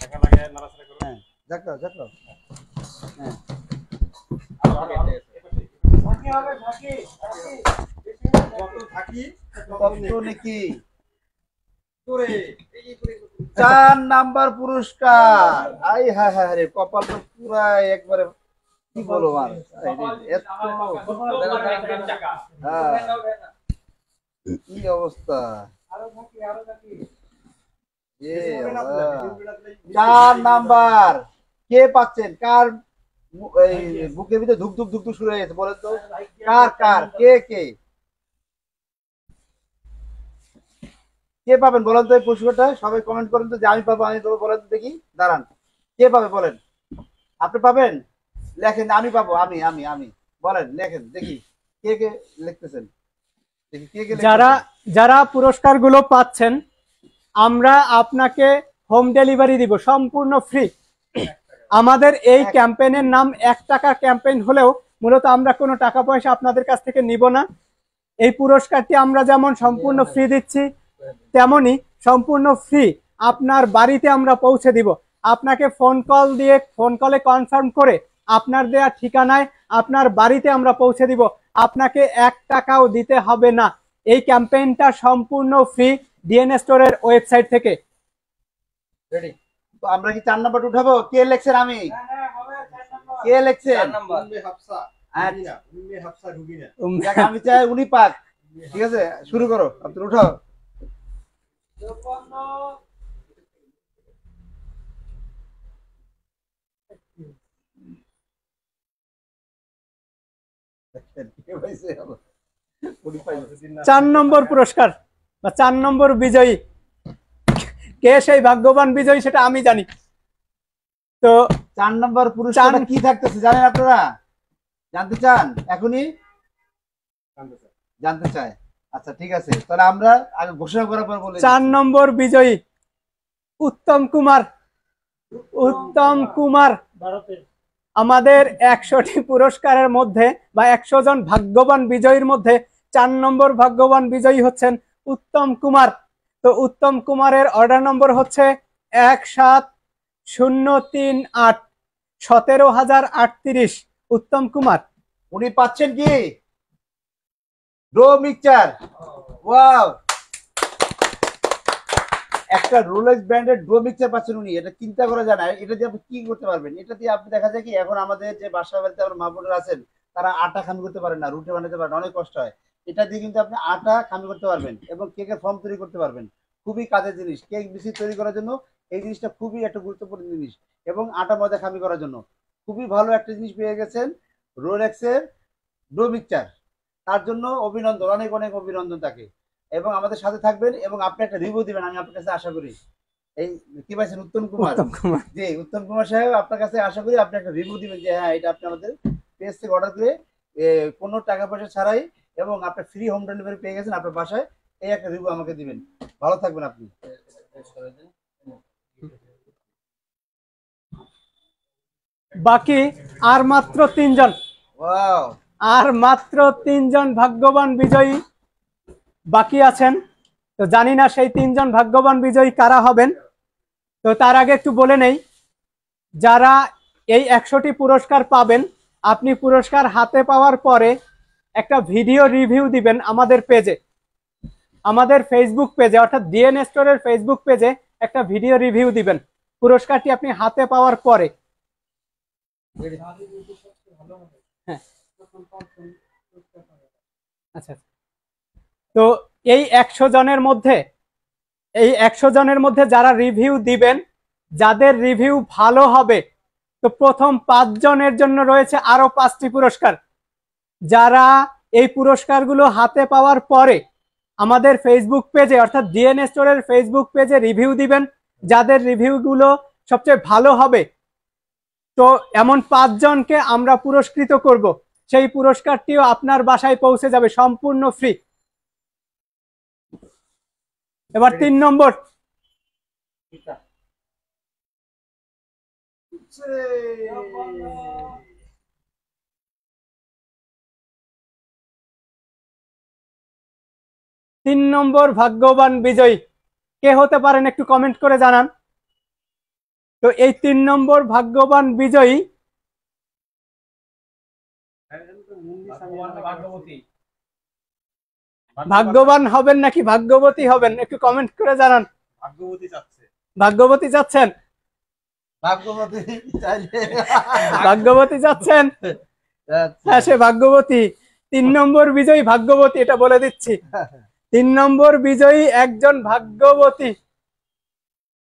টাকা লাগে নাড়াচাড়া করো। হ্যাঁ ঝাঁকড়াও ঝাঁকড়াও, হ্যাঁ যত থাকি কত নাকি। তোরে এই করে 4 নাম্বার পুরস্কার, আই হায় হায় রে, কপাল তো পুরা একবারে কি বলবো আর, এত টাকা হ্যাঁ, কি অবস্থা। এ বাবা। 4 নাম্বার কে পাচ্ছেন? কার এই বুকের ভিতরে ধুক ধুক ধুক ধুক শুরু হয়ে গেছে বলেন তো? কার কার কে কে কে পাবেন বলেন তো এই পুরস্কারটা? সবাই কমেন্ট করেন তো যে আমি পাবো, আমি পাবো, বলেন তো দেখি। দাঁড়ান, কে পাবে বলেন? আপনি পাবেন? লেখেন আমি পাবো, আমি আমি আমি বলেন, লেখেন দেখি কে কে লিখতেছেন, দেখি কে কে যারা লিখতেছেন। যারা পুরস্কারগুলো পাচ্ছেন, আমরা আপনাকে হোম ডেলিভারি দিব সম্পূর্ণ ফ্রি। আমাদের এই ক্যাম্পেইনের নাম 1 টাকা ক্যাম্পেইন হলেও মূলত আমরা কোনো টাকা পয়সা আপনাদের কাছ থেকে নিব না। এই পুরস্কারটি আমরা যেমন সম্পূর্ণ ফ্রি দিচ্ছি, তেমনি সম্পূর্ণ ফ্রি আপনার বাড়িতে আমরা পৌঁছে দিব। আপনাকে ফোন কল দিয়ে, ফোন কলে কনফার্ম করে আপনার দেয়া ঠিকানায় আপনার বাড়িতে আমরা পৌঁছে দিব। আপনাকে 1 টাকাও দিতে হবে না। এই ক্যাম্পেইনটা সম্পূর্ণ ফ্রি ডিএন স্টোরের ওয়েবসাইট থেকে। রেডি? তো আমরা কি 4 নাম্বার উঠাবো? কে লিখছেন? আমি। কে লিখছেন? 4 নাম্বার উম্মে হাফসা রুবিনা, উম্মে হাফসা রুবিনা। দেখ, আমি চাই উনি পাক। ঠিক আছে, শুরু করো, আপনি উঠাও। কে পাইছে? উনি পাইছে। 4 নম্বর পুরস্কার বা 4 নম্বর বিজয়ী কে, সেই ভাগ্যবান বিজয়ী সেটা আমি জানি। তো 4 নাম্বার পুরস্কারটা কি থাকতেছে জানেন আপনারা? জানতে চান? এখনই জানতে চায়? আচ্ছা ঠিক আছে, তাহলে আমরা আগে ঘোষণা করার পর বলে 4 নম্বর বিজয়ী উত্তম কুমার। উত্তম কুমার আমাদের 100টি পুরস্কারের মধ্যে বা 100 জন ভাগ্যবান বিজয়ীর মধ্যে 4 নম্বর ভাগ্যবান বিজয়ী হচ্ছেন উত্তম কুমার। তো উত্তম কুমারের অর্ডার নম্বর হচ্ছে 17038, 17,038। উত্তম কুমার উনি পাচ্ছেন কি ডো মিক্সচার। ওয়াও, একটা রোলেক্স ব্র্যান্ডের ডো মিক্সচার পাচ্ছেন উনি। এটা চিন্তা করা যায় না, এটা দিয়ে আপনি কি করতে পারবেন। এটা দিয়ে আপনি দেখা যায় কি এখন আমাদের যে বাসা বাড়িতে আমার মা বোনেরা আছেন তারা আটা খামি করতে পারেন না, রুটি বানাতে পারেন, অনেক কষ্ট হয়। এটা দিয়ে কিন্তু আপনি আটা খামি করতে পারবেন এবং কেকের ফর্ম তৈরি করতে পারবেন। খুবই কাজের জিনিস, কেক বিস্কিট তৈরি করার জন্য এই জিনিসটা খুবই একটা গুরুত্বপূর্ণ জিনিস, এবং আটা ময়দা খামি করার জন্য খুবই ভালো একটা জিনিস পেয়ে গেছেন রোলেক্সের ডো মিক্সচার। তার জন্য অভিনন্দন, অনেক অনেক অভিনন্দন তাকে। এবং আমাদের সাথে থাকবেন এবং আপনি একটা রিভিউ দিবেন, আমি আপনার কাছে আশা করি। এই কি পাইছেন উত্তম কুমার, উত্তম কুমার জি উত্তম কুমার সাহেব, আপনার কাছে আশা করি আপনি একটা রিভিউ দিবেন যে হ্যাঁ এটা আপনি আমাদের পেজ থেকে অর্ডার করে কোনো টাকা পয়সা ছাড়াই এবং আপনার ফ্রি হোম ডেলিভারি পেয়ে গেছেন আপনার বাসায়, এই একটা রিভিউ আমাকে দিবেন। ভালো থাকবেন আপনি। বাকি আর মাত্র 3 জন, ওয়াও, আর মাত্র 3 জন ভাগ্যবান বিজয়ী বাকি আছেন। তো জানি না সেই 3 জন ভাগ্যবান বিজয়ী কারা হবেন। তো তার আগে একটু বলে নেই, যারা এই 100টি পুরস্কার পাবেন, আপনি পুরস্কার হাতে পাওয়ার পরে একটা ভিডিও রিভিউ দিবেন আমাদের পেজে, আমাদের ফেসবুক পেজে, অর্থাৎ ডিএন স্টোরের ফেসবুক পেজে একটা ভিডিও রিভিউ দিবেন পুরস্কারটি আপনি হাতে পাওয়ার পরে। হ্যাঁ, আচ্ছা। তো এই 100 জনের মধ্যে, এই 100 জনের মধ্যে যারা রিভিউ দিবেন, যাদের রিভিউ ভালো হবে, তো প্রথম 5 জনের জন্য রয়েছে আরো 5টি পুরস্কার। যারা এই পুরস্কারগুলো হাতে পাওয়ার পরে আমাদের ফেসবুক পেজে, অর্থাৎ ডিএন স্টোরের ফেসবুক পেজে রিভিউ দিবেন, যাদের রিভিউগুলো সবচেয়ে ভালো হবে, তো এমন 5 জনকে আমরা পুরস্কৃত করব। সেই পুরস্কারটিও আপনার বাসায় পৌঁছে যাবে সম্পূর্ণ ফ্রি। এবার 3 নম্বর, ভাগ্যবান বিজয়ী কে হতে পারেন একটু কমেন্ট করে জানান। তো এই 3 নম্বর ভাগ্যবান বিজয়ী ভাগ্যবান হবেন নাকি ভাগ্যবতী হবেন একটু কমেন্ট করে জানান। ভাগ্যবতী চাচ্ছে। ভাগ্যবতী যাচ্ছেন, ভাগ্যবতী চাইলে ভাগ্যবতী যাচ্ছেন, হ্যাঁ সে ভাগ্যবতী। 3 নম্বর বিজয়ী ভাগ্যবতী, এটা বলে দিচ্ছি। 3 নম্বর বিজয়ী একজন ভাগ্যবতী।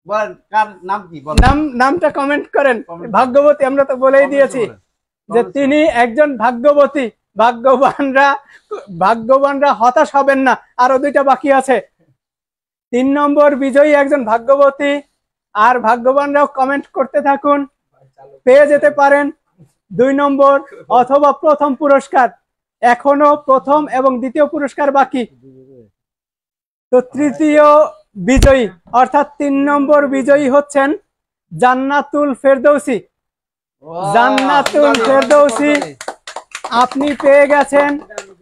বলেন কার নাম কি বলেন, নামটা কমেন্ট করেন। ভাগ্যবতী আমরা তো বলেই দিয়েছি যে তিনি একজন ভাগ্যবতী। ভাগ্যবানরা হতাশ হবেন না, আরো 2টা বাকি আছে। 3 নম্বর বিজয়ী একজন ভাগ্যবতী, আর ভাগ্যবানরাও কমেন্ট করতে থাকুন, পেয়ে যেতে পারেন 2 নম্বর অথবা প্রথম পুরস্কার। এখনো প্রথম এবং দ্বিতীয় পুরস্কার বাকি। তো তৃতীয় বিজয়ী অর্থাৎ 3 নম্বর বিজয়ী হচ্ছেন জান্নাতুল ফেরদৌসি। জান্নাতুল ফেরদৌসি, আপনি পেয়ে গেছেন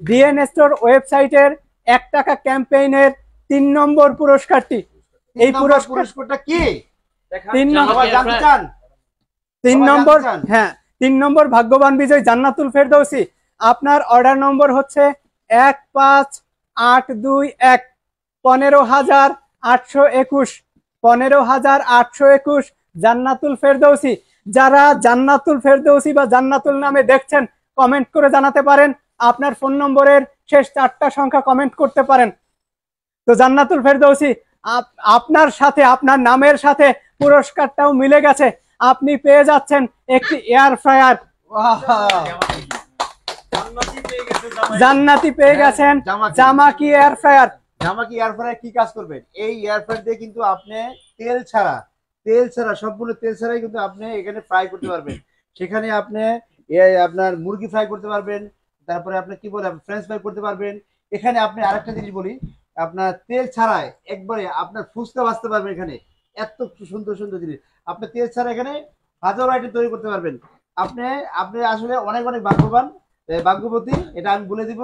ডিএন স্টোর ওয়েবসাইটের 1 টাকা ক্যাম্পেইনের 3 নম্বর পুরস্কারটি। এই পুরস্কারটা কি? 3 নম্বর জানতে চান? 3 নম্বর, হ্যাঁ 3 নম্বর ভাগ্যবান বিজয়ী জান্নাতুল ফেরদৌসি। আপনার অর্ডার নম্বর হচ্ছে 15821, 15,821, 15,821 জান্নাতুল ফেরদৌসি। যারা জান্নাতুল ফেরদৌসি বা জান্নাতুল নামে দেখছেন, কমেন্ট করে জানাতে পারেন। আপনার ফোন নম্বরের শেষ 4টা সংখ্যা কমেন্ট করতে পারেন। তো জান্নাতুল ফেরদৌসি, আপনার সাথে, আপনার নামের সাথে পুরস্কারটাও মিলে গেছে। আপনি পেয়ে যাচ্ছেন একটি এয়ার ফ্রায়ার। জান্নাতি পেয়ে গেছেন জামাকি এয়ার ফ্রায়ার। জামাকি এয়ার ফ্রায়ার কি কাজ করবেন? এই এয়ার ফ্রায়ার দিয়ে কিন্তু আপনি তেল ছাড়া সম্পূর্ণ তেল ছাড়াই কিন্তু আপনি এখানে ফ্রাই করতে পারবেন। সেখানে আপনি আপনার মুরগি ফ্রাই করতে পারবেন, তারপরে আপনি কি বলে ফ্রেঞ্চ ফ্রাই করতে পারবেন। এখানে আপনি আরেকটা জিনিস বলি, আপনার তেল ছাড়াই একবারে আপনার ফুচকা ভাজতে পারবেন। এখানে এত সুন্দর সুন্দর জিনিস, আপনি তেল ছাড়া এখানে হাজারো আইটেম তৈরি করতে পারবেন। আপনি আসলে অনেক অনেক ভাগ্যবান, ভাগ্যবতী, এটা আমি বলে দিব।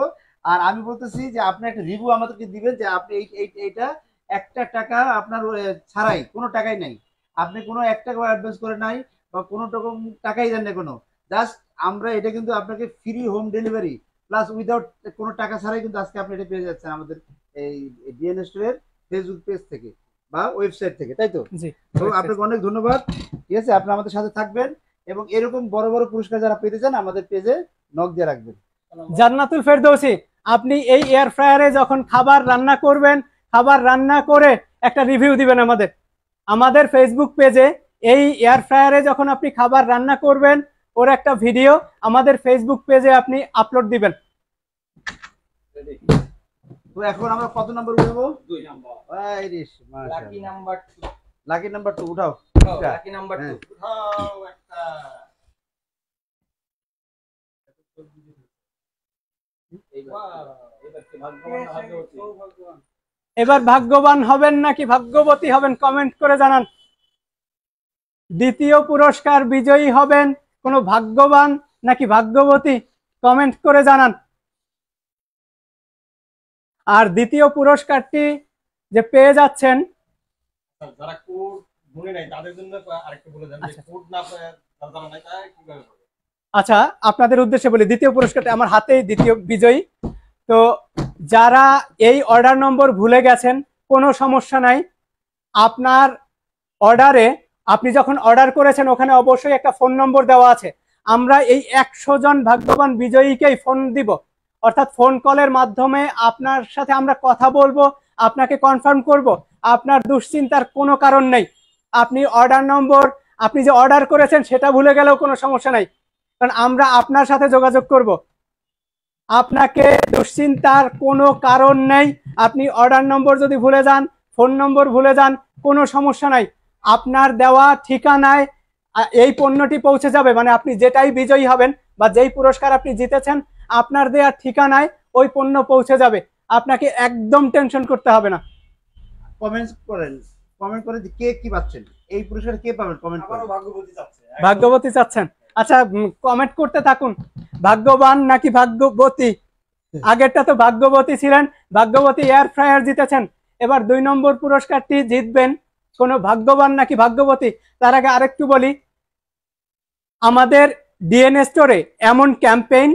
আর আমি বলতেছি যে আপনি একটা রিভিউ আমাদেরকে দিবেন যে আপনি এইটা একটা টাকা আপনার ছাড়াই, কোনো টাকাই নাই, আপনি কোনো 1 টাকা অ্যাডভান্স করে নাই বা কোনো রকম টাকাই দেন না কোনো, জাস্ট আমরা এটা কিন্তু আপনাকে free home delivery plus without কোনো টাকা ছাড়াই কিন্তু আজকে আপনি এটা পেয়ে যাচ্ছেন আমাদের এই ডিএনএস স্টোরের ফেসবুক পেজ থেকে বা ওয়েবসাইট থেকে, তাই তো? জি, তো আপনাকে অনেক ধন্যবাদ। ঠিক আছে, আপনি আমাদের সাথে থাকবেন এবং এরকম বড় বড় পুরস্কার যারা পেতে চান আমাদের পেজে নক দিয়ে রাখবেন। জান্নাতুল ফেরদৌসী, আপনি এই এয়ার ফ্রায়ারে যখন খাবার রান্না করবেন, খাবার রান্না করে একটা রিভিউ দিবেন আমাদের ফেসবুক পেজে। এই এয়ার ফ্রায়ারে যখন আপনি খাবার রান্না করবেন ওর একটা ভিডিও আমাদের ফেসবুক পেজে আপনি আপলোড দিবেন। তো এখন আমরা কত নাম্বার উঠাবো? 2 number. Irish lucky number 2। Lucky number 2 উঠাও। Lucky number 2। উঠাও একটা। এবার কি ভাগ্যবান না ভাগ্যবতী? এবার ভাগ্যবান হবেন নাকি ভাগ্যবতী হবেন কমেন্ট করে জানান। দ্বিতীয় পুরস্কার বিজয়ী হবেন কোনো ভাগ্যবান নাকি ভাগ্যবতী কমেন্ট করে জানান। আর দ্বিতীয় পুরস্কারটি যে পেয়ে যাচ্ছেন, যারা কোড গুনে নাই তাদের জন্য আরেকটু বলে দেন যে কোড না যারা জানা নাই তারা কিভাবে করবে? আচ্ছা আপনাদের উদ্দেশ্যে বলি, দ্বিতীয় পুরস্কারটা আমার হাতেই দ্বিতীয় বিজয়ী। তো যারা এই অর্ডার নম্বর ভুলে গেছেন কোনো সমস্যা নাই, আপনার অর্ডারে আপনি যখন অর্ডার করেছেন ওখানে অবশ্যই একটা ফোন নম্বর দেওয়া আছে। আমরা এই 100 জন ভাগ্যবান বিজয়ীকেই ফোন দিব, অর্থাৎ ফোন কলের মাধ্যমে আপনার সাথে আমরা কথা বলবো, আপনাকে কনফার্ম করব। আপনার দুশ্চিন্তার কোনো কারণ নেই। আপনি অর্ডার নম্বর, আপনি যে অর্ডার করেছেন সেটা ভুলে গেলেও কোনো সমস্যা নাই, কারণ আমরা আপনার সাথে যোগাযোগ করব। আপনাকে দুশ্চিন্তার কোনো কারণ নেই। আপনি অর্ডার নম্বর যদি ভুলে যান, ফোন নম্বর ভুলে যান, কোনো সমস্যা নাই। আপনার দেওয়া ঠিকানায় এই পণ্যটি পৌঁছে যাবে, মানে আপনি যেটাই বিজয়ী হবেন বা যেই পুরস্কার আপনি জিতেছেন আপনার দেওয়া ঠিকানায় ওই পণ্য পৌঁছে যাবে। আপনাকে একদম টেনশন করতে হবে না। কমেন্টস করেন, কমেন্ট করে যে কে কি পাচ্ছেন, এই পুরস্কার কে পাবেন কমেন্ট করেন। আমারও ভাগ্যবতী চাচ্ছে। ভাগ্যবতী চাচ্ছেন? আচ্ছা কমেন্ট করতে থাকুন, ভাগ্যবান নাকি ভাগ্যবতী। আগেরটা তো ভাগ্যবতী ছিলেন, ভাগ্যবতী এয়ার ফ্রায়ার জিতেছেন। এবার 2 নম্বর পুরস্কারটি জিতবেন কোনো ভাগ্যবান নাকি ভাগ্যবতী। তার আগে আরেকটু বলি, আমাদের ডিএনএ স্টোরে এমন ক্যাম্পেইন,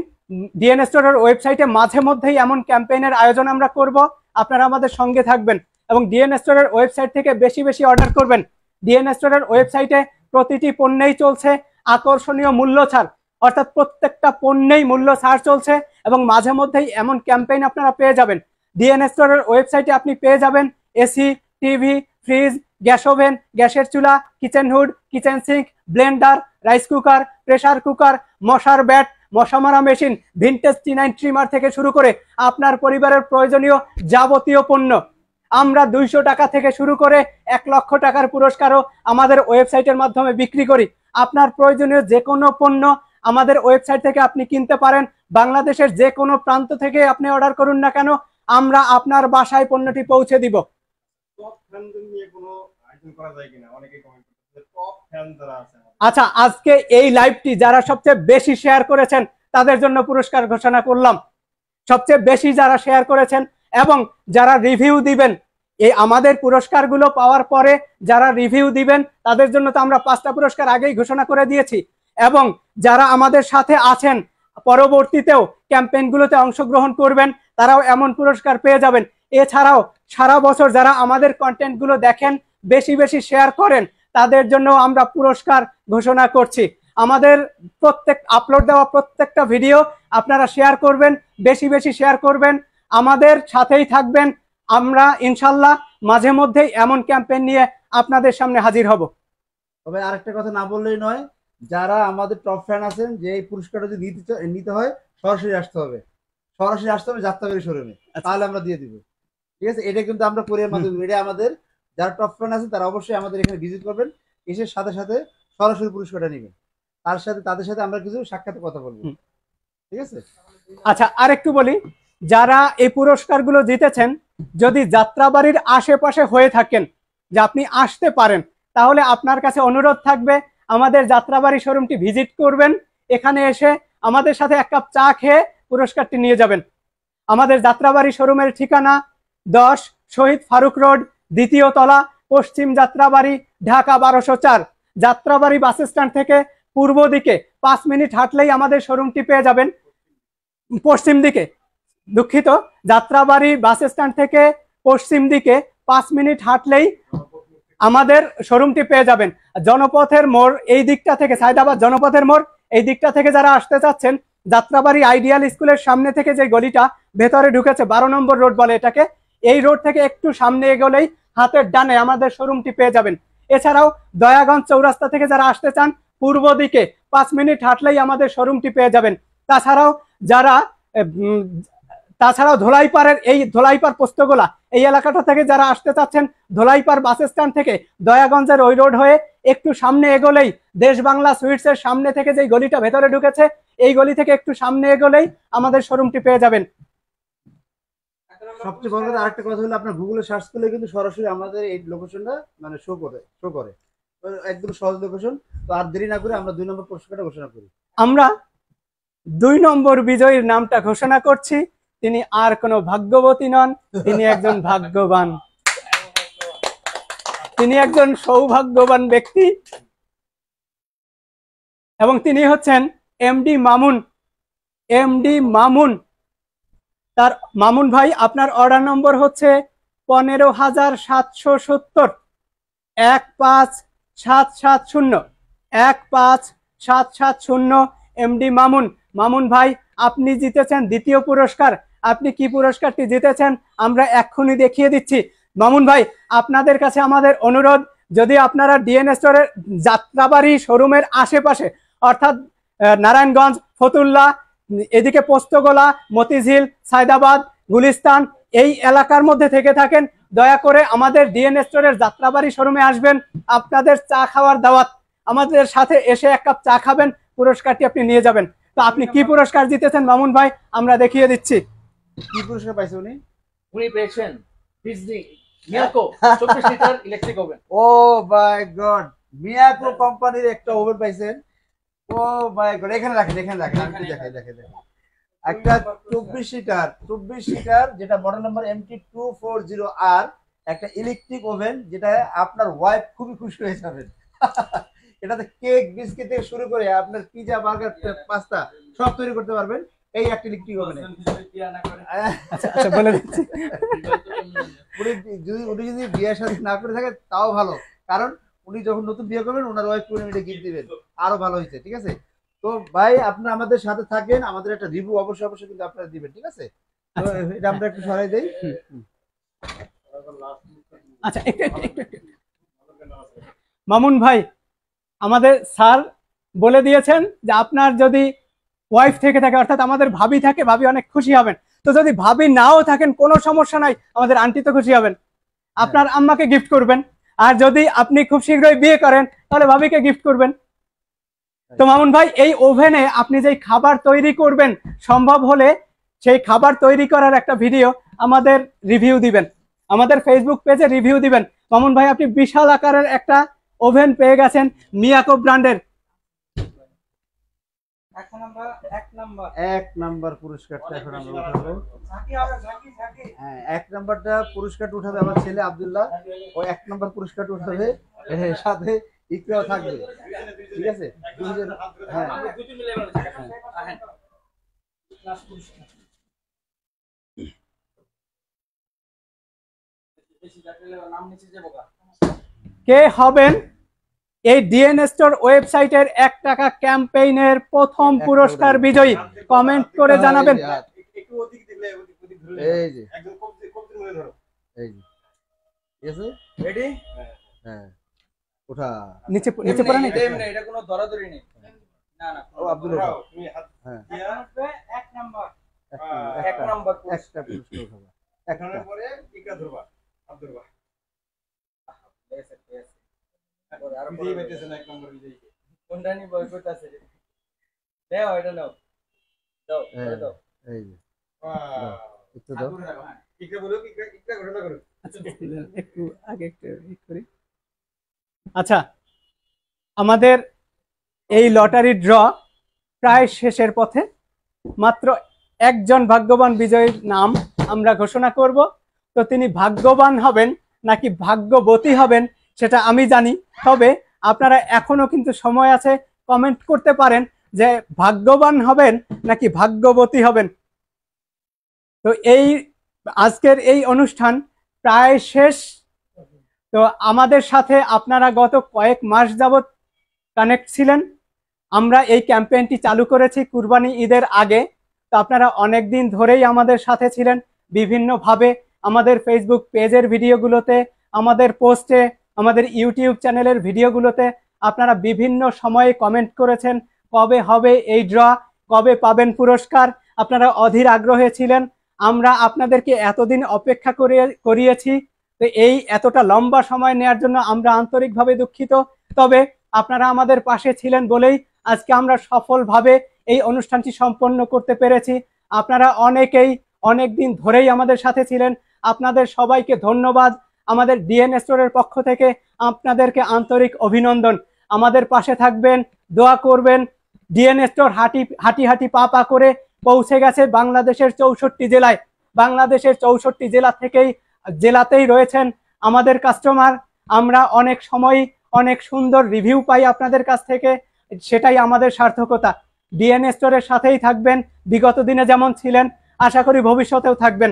ডিএনএ স্টোরের ওয়েবসাইটে মাঝে মধ্যেই এমন ক্যাম্পেইনের আয়োজন আমরা করব, আপনারা আমাদের সঙ্গে থাকবেন এবং ডিএনএ স্টোরের ওয়েবসাইট থেকে বেশি বেশি অর্ডার করবেন। ডিএনএ স্টোরের ওয়েবসাইটে প্রতিটি পণ্যেই চলছে আকর্ষণীয় মূল্য ছাড়, অর্থাৎ প্রত্যেকটা পণ্যেই মূল্য ছাড় চলছে এবং মাঝে মধ্যেই এমন ক্যাম্পেইন আপনারা পেয়ে যাবেন। ডিএনএ স্টোরের ওয়েবসাইটে আপনি পেয়ে যাবেন AC, TV, fridge, gas oven, গ্যাসের চুলা, kitchen hood, kitchen sync, Blender, rice cooker, pressure cooker, মশার ব্যাট, মশা মারা মেশিন, ভিনটেজ টি9 ট্রিমার থেকে শুরু করে আপনার পরিবারের প্রয়োজনীয় যাবতীয় পণ্য। আমরা 200 টাকা থেকে শুরু করে 1 লক্ষ টাকার পুরস্কারও আমাদের ওয়েবসাইটের মাধ্যমে বিক্রি করি। আপনার প্রয়োজনীয় যে কোনো পণ্য আমাদের ওয়েবসাইট থেকে আপনি কিনতে পারেন। বাংলাদেশের যে কোনো প্রান্ত থেকে আপনি অর্ডার করুন না কেন, আমরা আপনার বাসায় পণ্যটি পৌঁছে দিব। টপ ফ্যানদের নিয়ে কোনো আয়োজন করা যায় কিনা? অনেকেই কমেন্ট করতেছে টপ ফ্যান যারা আছে। আচ্ছা আজকে এই লাইভটি যারা সবচেয়ে বেশি শেয়ার করেছেন তাদের জন্য পুরস্কার ঘোষণা করলাম। সবচেয়ে বেশি যারা শেয়ার করেছেন এবং যারা রিভিউ দিবেন, এই আমাদের পুরস্কারগুলো পাওয়ার পরে যারা রিভিউ দিবেন তাদের জন্য তো আমরা 5টা পুরস্কার আগেই ঘোষণা করে দিয়েছি, এবং যারা আমাদের সাথে আছেন পরবর্তীতেও ক্যাম্পেইনগুলোতে অংশগ্রহণ করবেন তারাও এমন পুরস্কার পেয়ে যাবেন। এছাড়াও সারা বছর যারা আমাদের কন্টেন্টগুলো দেখেন, বেশি বেশি শেয়ার করেন, তাদের জন্য আমরা পুরস্কার ঘোষণা করছি। আমাদের প্রত্যেক আপলোড দেওয়া প্রত্যেকটা ভিডিও আপনারা শেয়ার করবেন, বেশি বেশি শেয়ার করবেন, আমাদের সাথেই থাকবেন। আমরা ইনশাল্লাহ মাঝে মধ্যেই এমন ক্যাম্পেইন নিয়ে আপনাদের সামনে হাজির হব। তবে আরেকটা কথা না বললেই নয়, যারা আমাদের টপ ফ্যান আছেন যে এই পুরস্কারটা যদি নিতে হয় সরাসরি আসতে হবে, সরাসরি আসতে হবে যাত্রাবাড়ি শোরুমে, তাহলে আমরা দিয়ে দিব। ঠিক আছে, এটা কিন্তু আমরা কোরিয়ার মাধ্যমে, এটা আমাদের যারা টপ ফ্যান আছেন তারা অবশ্যই আমাদের এখানে ভিজিট করবেন, এসে সাথে সাথে সরাসরি পুরস্কারটা নেবেন, তাদের সাথে আমরা কিছু সাক্ষাৎ কথা বলবো। ঠিক আছে। আচ্ছা আরেকটু বলি, যারা এই পুরস্কারগুলো জিতেছেন যদি যাত্রাবাড়ির আশেপাশে হয়ে থাকেন যে আপনি আসতে পারেন, তাহলে আপনার কাছে অনুরোধ থাকবে আমাদের যাত্রাবাড়ি শোরুমটি ভিজিট করবেন, এখানে এসে আমাদের সাথে 1 কাপ চা খেয়ে পুরস্কারটি নিয়ে যাবেন। আমাদের যাত্রাবাড়ি শোরুমের ঠিকানা 10 শহীদ ফারুক রোড, দ্বিতীয় তলা, পশ্চিম যাত্রাবাড়ি, ঢাকা 1204। যাত্রাবাড়ি বাস স্ট্যান্ড থেকে পূর্ব দিকে 5 মিনিট হাঁটলেই আমাদের শোরুমটি পেয়ে যাবেন। পশ্চিম দিকে, দুঃখিত, যাত্রাবাড়ি বাস স্ট্যান্ড থেকে পশ্চিম দিকে 5 মিনিট হাঁটলেই আমাদের শোরুমটি পেয়ে যাবেন। জনপথের মোড় এই দিকটা থেকে, সায়দাবাদ জনপথের মোড় এই দিকটা থেকে যারা আসতে চাচ্ছেন, যাত্রাবাড়ি আইডিয়াল স্কুলের সামনে থেকে যে গলিটা ভেতরে ঢুকেছে 12 নম্বর রোড বলে এটাকে, এই রোড থেকে একটু সামনে এগোলেই হাতের ডানে আমাদের শোরুমটি পেয়ে যাবেন। এছাড়াও দয়াগঞ্জ চৌরাস্তা থেকে যারা আসতে চান, পূর্ব দিকে 5 মিনিট হাঁটলেই আমাদের শোরুমটি পেয়ে যাবেন। তাছাড়াও ধোলাইপাড়ের এই ধোলাইপাড় পোস্তগোলা এই এলাকাটা থেকে যারা আসতে চাচ্ছেন, ধোলাইপাড় বাস স্ট্যান্ড থেকে দয়াগঞ্জের ওই রোড হয়ে একটু সামনে এগোলেই দেশ বাংলা সুইটসের সামনে থেকে যে গলিটা ভেতরে ঢুকেছে, এই গলি থেকে একটু সামনে এগোলেই আমাদের শোরুমটি পেয়ে যাবেন। সবচেয়ে বড় কথা, আরেকটা কথা হলো, আপনার গুগলে সার্চ করলে কিন্তু সরাসরি আমাদের এই লোকেশনটা মানে শো করে তো একদম সহজ লোকেশন। তো আর দেরি না করে আমরা 2 নম্বর পুরস্কারটা ঘোষণা করি। আমরা 2 নম্বর বিজয়ীর নামটা ঘোষণা করছি। তিনি আর কোনো ভাগ্যবতী নন, তিনি একজন ভাগ্যবান, তিনি একজন সৌভাগ্যবান ব্যক্তি এবং তিনি হচ্ছেন এমডি মামুন। এমডি মামুন, তার মামুন ভাই আপনার অর্ডার নম্বর হচ্ছে 15,770 15770 15770। এমডি মামুন, মামুন ভাই আপনি জিতেছেন দ্বিতীয় পুরস্কার। আপনি কি পুরস্কারটি জিতেছেন আমরা এক্ষুনি দেখিয়ে দিচ্ছি। মামুন ভাই, আপনাদের কাছে আমাদের অনুরোধ, যদি আপনারা ডিএন স্টোরের যাত্রাবাড়ি শোরুমের আশেপাশে অর্থাৎ নারায়ণগঞ্জ, ফতুল্লা, এদিকে পোস্তগোলা, মতিঝিল, সায়দাবাদ, গুলিস্তান এই এলাকার মধ্যে থেকে থাকেন, দয়া করে আমাদের ডিএন স্টোরের যাত্রাবাড়ি শোরুমে আসবেন। আপনাদের চা খাওয়ার দাওয়াত, আমাদের সাথে এসে 1 কাপ চা খাবেন, পুরস্কারটি আপনি নিয়ে যাবেন। তো আপনি কি পুরস্কার জিতেছেন মামুন ভাই আমরা দেখিয়ে দিচ্ছি। কি পুরস্কার পাইছে উনি? উনি পেয়েছেন মিয়াকো 24 লিটার ইলেকট্রিক ওভেন। ও মাই গড, মিয়াকো কোম্পানির একটা ওভেন পাইছেন। ও মাই গড, এখানে রাখেন আমি দেখাই একটা 24 লিটার যেটা মডেল নাম্বার MT240R, একটা ইলেকট্রিক ওভেন, যেটা আপনার ওয়াইফ খুবই খুশি হয়ে যাবেন। এটাতে কেক, বিস্কিট থেকে শুরু করে আপনার পিজা, বার্গার, পাস্তা সব তৈরি করতে পারবেন এই একটা ইলেকট্রিক ওভেনে। আচ্ছা বলে দিচ্ছি, উনি যদি বিয়ের সাথে না করে থাকে তাও ভালো, কারণ উনি যখন নতুন বিয়ে করবেন ওনার ওয়াইফ উনি গিফট দিবেন, আরো ভালো হয়েছে। ঠিক আছে, তো ভাই আপনারা আমাদের সাথে থাকেন, আমাদের একটা রিভিউ অবশ্যই কিন্তু আপনারা দিবেন। ঠিক আছে, তো এটা আমরা একটু সরাই দেই। আচ্ছা একটু মামুন ভাই, আমাদের স্যার বলে দিয়েছেন যে আপনার যদি ওয়াইফ থেকে থাকে, অর্থাৎ আমাদের ভাবি থাকে, ভাবি অনেক খুশি হবেন। তো যদি ভাবি নাও থাকেন কোনো সমস্যা নাই, আমাদের আন্টি তো খুশি হবেন, আপনার আম্মাকে গিফট করবেন। আর যদি আপনি খুব শীঘ্রই বিয়ে করেন তাহলে ভাবিকে গিফট করবেন। তো মামুন ভাই, এই ওভেনে আপনি যেই খাবার তৈরি করবেন, সম্ভব হলে সেই খাবার তৈরি করার একটা ভিডিও আমাদের রিভিউ দিবেন, আমাদের ফেসবুক পেজে রিভিউ দিবেন। মামুন ভাই, আপনি বিশাল আকারের একটা ওভেন পেয়ে গেছেন মিয়াকো ব্র্যান্ডের। এক নাম্বার পুরস্কারটা এখন আমরা উঠাবো। হ্যাঁ, 1 নাম্বারটা পুরস্কারটা উঠাবে আমার ছেলে আব্দুল্লাহ, ও 1 নাম্বার পুরস্কারটা উঠাবে, সাথে ইকরাও থাকবে। ঠিক আছে, হ্যাঁ কে হবেন এই ডিএন স্টোর ওয়েবসাইটের 1 টাকা ক্যাম্পেইনের প্রথম পুরস্কার বিজয়ী? কমেন্ট করে জানাবেন। একটু ওদিক দিলে ওদিক ধরে এই যে একদম কমতে মনে ধরো। এই যে ঠিক আছে, রেডি? হ্যাঁ ওঠা। নিচে পড়ে নাকি? এটা কোনো ধরাধরি নেই। না ও আব্দুল্লাহ, তুমি হাত হ্যাঁ দিয়া 1 নাম্বার একটা এক নাম্বার একটা পুরস্কার উঠাবো। এখানের পরে ইকা ধরবা, হাত ধরবা। আর বিজয়ী পাইতেছেন 1 নম্বর বিজয়ী। কোনটা নি বয় করতেছে রে? দাও এটা নাও, দাও হ্যাঁ, দাও। এই যে বাহ, একটু দাও। ইকা বলো, ইকা ঘটনা করো। একটু আগে একটু করি। আচ্ছা, আমাদের এই লটারি ড্র প্রায় শেষের পথে। মাত্র একজন ভাগ্যবান বিজয়ীর নাম আমরা ঘোষণা করব। তো তিনি ভাগ্যবান হবেন নাকি ভাগ্যবতী হবেন সেটা আমি জানি। তবে আপনারা এখনো কিন্তু সময় আছে, কমেন্ট করতে পারেন যে ভাগ্যবান হবেন নাকি ভাগ্যবতী হবেন। তো এই আজকের এই অনুষ্ঠান প্রায় শেষ। তো আমাদের সাথে আপনারা গত কয়েক মাস যাবত কানেক্ট ছিলেন। আমরা এই ক্যাম্পেইনটি চালু করেছি কুরবানি ঈদের আগে। তো আপনারা অনেক দিন ধরেই আমাদের সাথে ছিলেন বিভিন্নভাবে, আমাদের ফেসবুক পেজের ভিডিওগুলোতে, আমাদের পোস্টে, আমাদের ইউটিউব চ্যানেলের ভিডিওগুলোতে আপনারা বিভিন্ন সময়ে কমেন্ট করেছেন কবে হবে এই ড্র, কবে পাবেন পুরস্কার। আপনারা অধীর আগ্রহে ছিলেন। আমরা আপনাদেরকে এতদিন অপেক্ষা করিয়েছি। তো এই এতটা লম্বা সময় নেওয়ার জন্য আমরা আন্তরিকভাবে দুঃখিত। তবে আপনারা আমাদের পাশে ছিলেন বলেই আজকে আমরা সফলভাবে এই অনুষ্ঠানটি সম্পন্ন করতে পেরেছি। আপনারা অনেকেই অনেক দিন ধরেই আমাদের সাথে ছিলেন। আপনাদের সবাইকে ধন্যবাদ। আমাদের ডিএন স্টোরের পক্ষ থেকে আপনাদেরকে আন্তরিক অভিনন্দন। আমাদের পাশে থাকবেন, দোয়া করবেন। ডিএন স্টোর হাঁটি হাঁটি পা পা করে পৌঁছে গেছে বাংলাদেশের 64 জেলায়। বাংলাদেশের 64 জেলাতেই রয়েছেন আমাদের কাস্টমার। আমরা অনেক সময় অনেক সুন্দর রিভিউ পাই আপনাদের কাছ থেকে, সেটাই আমাদের সার্থকতা। ডিএন স্টোরের সাথেই থাকবেন, বিগত দিনে যেমন ছিলেন আশা করি ভবিষ্যতেও থাকবেন।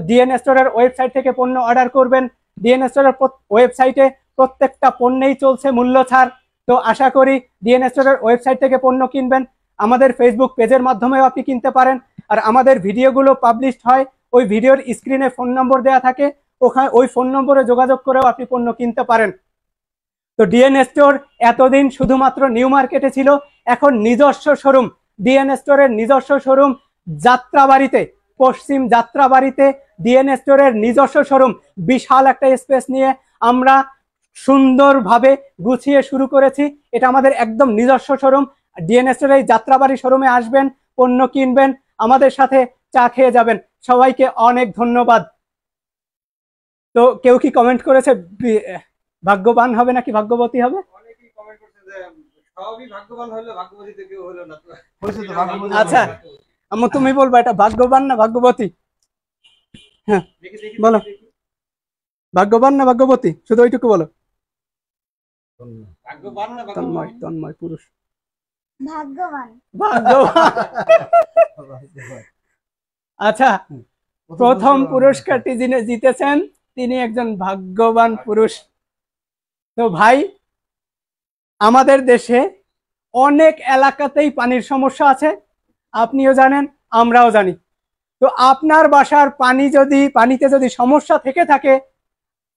ডিএন স্টোরের ওয়েবসাইট থেকে পণ্য অর্ডার করবেন। ডিএন স্টোরের ওয়েবসাইটে প্রত্যেকটা পণ্যেই চলছে মূল্য ছাড়। তো আশা করি ডিএন স্টোরের ওয়েবসাইট থেকে পণ্য কিনবেন। আমাদের ফেসবুক পেজের মাধ্যমেও আপনি কিনতে পারেন। আর আমাদের ভিডিওগুলো পাবলিশড হয়, ওই ভিডিওর স্ক্রিনে ফোন নম্বর দেওয়া থাকে, ওখানে ওই ফোন নম্বরে যোগাযোগ করেও আপনি পণ্য কিনতে পারেন। তো ডিএন স্টোর এতদিন শুধুমাত্র নিউ মার্কেটে ছিল, এখন নিজস্ব শোরুম, ডিএন স্টোরের নিজস্ব শোরুম যাত্রাবাড়িতে, পশ্চিম যাত্রাবাড়িতে ডিএন স্টোরের নিজস্ব শোরুম। বিশাল একটা স্পেস নিয়ে আমরা সুন্দরভাবে গুছিয়ে শুরু করেছি। এটা আমাদের একদম নিজস্ব শোরুম। ডিএন স্টোরের যাত্রাবাড়ি শোরুমে আসবেন, পণ্য কিনবেন, আমাদের সাথে চা খেয়ে যাবেন। সবাইকে অনেক ধন্যবাদ। তো কেউ কি কমেন্ট করেছে ভাগ্যবান হবে নাকি ভাগ্যবতী হবে? অনেকেই কমেন্ট করছে যে সবই ভাগ্যবান হলো, ভাগ্যবতী তো কেউ হলো না। হয়েছে তো ভাগ্যবতী। আচ্ছা আম্মু তুমি বলবা এটা ভাগ্যবান না ভাগ্যবতী? হ্যাঁ দেখি দেখি বলো, ভাগ্যবান না ভাগ্যবতী, শুধু ওইটুকু বলো। ভাগ্যবান না তন্ময়, তন্ময় পুরুষ। ভাগ্যবান। ভাগ্যবান। আচ্ছা, প্রথম পুরস্কারটি যিনি জিতেছেন তিনি একজন ভাগ্যবান পুরুষ। তো ভাই, আমাদের দেশে অনেক এলাকাতেই পানির সমস্যা আছে, আপনিও জানেন আমরাও জানি। তো আপনার বাসার পানিতে যদি সমস্যা থেকে থাকে,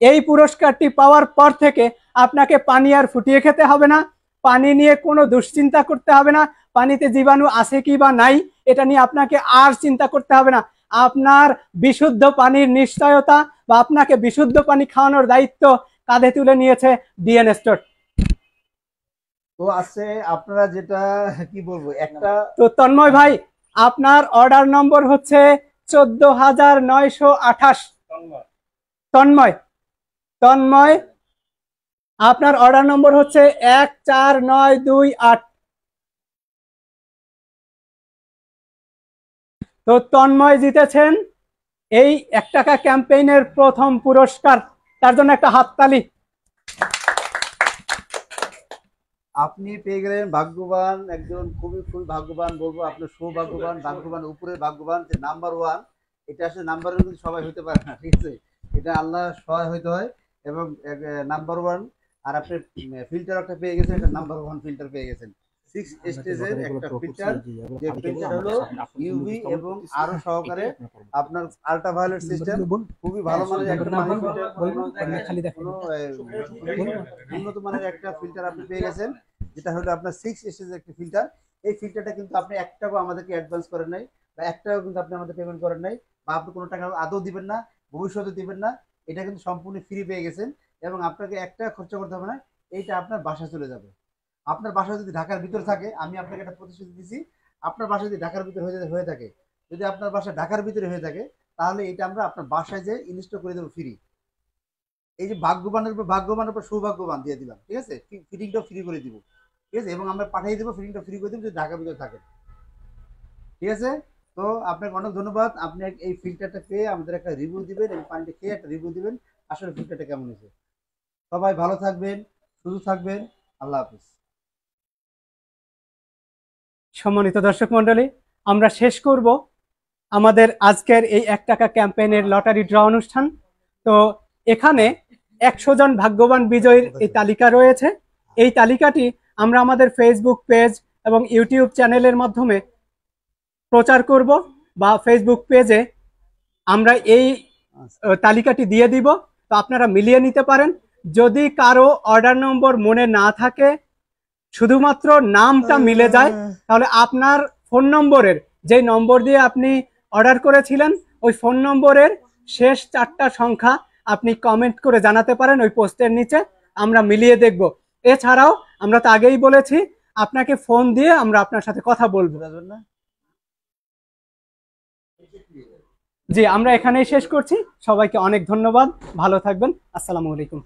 এই পুরস্কারটি পাওয়ার পর থেকে আপনাকে পানি আর ফুটিয়ে খেতে হবে না, পানি নিয়ে কোনো দুশ্চিন্তা করতে হবে না, পানিতে জীবাণু আছে কি বা নাই এটা নিয়ে আপনাকে আর চিন্তা করতে হবে না। আপনার বিশুদ্ধ পানির নিশ্চয়তা বা আপনাকে বিশুদ্ধ পানি খাওয়ানোর দায়িত্ব কাঁধে তুলে নিয়েছে ডিএন স্টোর। তো আছে আপনারা যেটা কি বলবো একটা। তো তন্ময় ভাই, আপনার অর্ডার নম্বর হচ্ছে 14,928। তন্ময়, তন্ময় আপনার অর্ডার নম্বর হচ্ছে 14928। তো তন্ময় জিতেছেন এই 1 টাকা ক্যাম্পেইনের প্রথম পুরস্কার, তার জন্য একটা হাততালি। আপনি পেয়ে গেলেন ভাগ্যবান একজন, খুবই ভাগ্যবান বলবো, আপনি সৌভাগ্যবান, ভাগ্যবান উপরে ভাগ্যবান যে নাম্বার 1। এটা আসলে নাম্বার 1 কিন্তু সবাই হতে পারে না, ঠিক আছে, এটা আল্লাহ সহায় হইতে হয়। এবং নাম্বার 1 আর আপনি ফিল্টার একটা পেয়ে গেছেন, একটা নাম্বার 1 ফিল্টার পেয়ে গেছেন, 6 স্টেজের একটা ফিল্টার, যে ফিল্টার হলো ইউভি এবং আরো সহকারে আপনার আল্ট্রাভায়োলেট সিস্টেম, খুবই ভালো মানের একটা উন্নত মানের একটা ফিল্টার আপনি পেয়ে গেছেন, যেটা হলো আপনার 6 স্টেজের একটা ফিল্টার। এই ফিল্টারটা কিন্তু আপনি 1 টাকাও আমাদেরকে অ্যাডভান্স করেন নাই, বা 1 টাকাও কিন্তু আপনি আমাদের পেমেন্ট করেন নাই, বা আপনি কোনো টাকা আদৌ দিবেন না, ভবিষ্যতে দিবেন না। এটা কিন্তু সম্পূর্ণ ফ্রি পেয়ে গেছেন এবং আপনাকে 1 টাকা খরচা করতে হবে না। এইটা আপনার বাসায় চলে যাবে। আপনার বাসা যদি ঢাকার ভিতর থাকে, আমি আপনাকে একটা প্রতিশ্রুতি দিচ্ছি, আপনার বাসা যদি ঢাকার ভিতরে হয়ে থাকে, যদি আপনার বাসা ঢাকার ভিতরে হয়ে থাকে, তাহলে এটা আমরা আপনার বাসায় যে ইনস্টল করে দেবো ফ্রি। এই যে ভাগ্যবানের উপর সৌভাগ্যবান দিয়ে দিলাম, ঠিক আছে, ফিটিংটাও ফ্রি করে দিব, ঠিক আছে, এবং আমরা পাঠিয়ে দেবো, ফিটিংটা ফ্রি করে দেবো যদি ঢাকার ভিতরে থাকে, ঠিক আছে। তো আপনাকে অনেক ধন্যবাদ। আপনি এই ফিল্টারটা পেয়ে আমাদের একটা রিভিউ দিবেন এবং পানিটা খেয়ে একটা রিভিউ দিবেন। আসলে ভিডিওটা কেমন হয়েছে। সবাই ভালো থাকবেন, সুস্থ থাকবেন। আল্লাহ হাফিজ। সম্মানিত দর্শক মণ্ডলী, আমরা শেষ করব আমাদের আজকের এই 1 টাকা ক্যাম্পেইনের লটারি ড্র অনুষ্ঠান। তো এখানে 100 জন ভাগ্যবান বিজয়ীর এই তালিকা রয়েছে। এই তালিকাটি আমরা আমাদের ফেসবুক পেজ এবং ইউটিউব চ্যানেলের মাধ্যমে প্রচার করব, বা ফেসবুক পেজে আমরা এই তালিকাটি দিয়ে দিব। তো আপনারা মিলিয়ে নিতে পারেন। যদি কারো অর্ডার নম্বর মনে না থাকে, শুধুমাত্র নামটা মিলে যায়, তাহলে আপনার ফোন নম্বরের, যে নম্বর দিয়ে আপনি অর্ডার করেছিলেন, ওই ফোন নম্বরের শেষ 4টা সংখ্যা আপনি কমেন্ট করে জানাতে পারেন ওই পোস্টের নিচে, আমরা মিলিয়ে দেখব। এছাড়াও আমরা তো আগেই বলেছি, আপনাকে ফোন দিয়ে আমরা আপনার সাথে কথা বলবো। জি, আমরা এখানেই শেষ করছি। সবাইকে অনেক ধন্যবাদ। ভালো থাকবেন। আসসালামু আলাইকুম।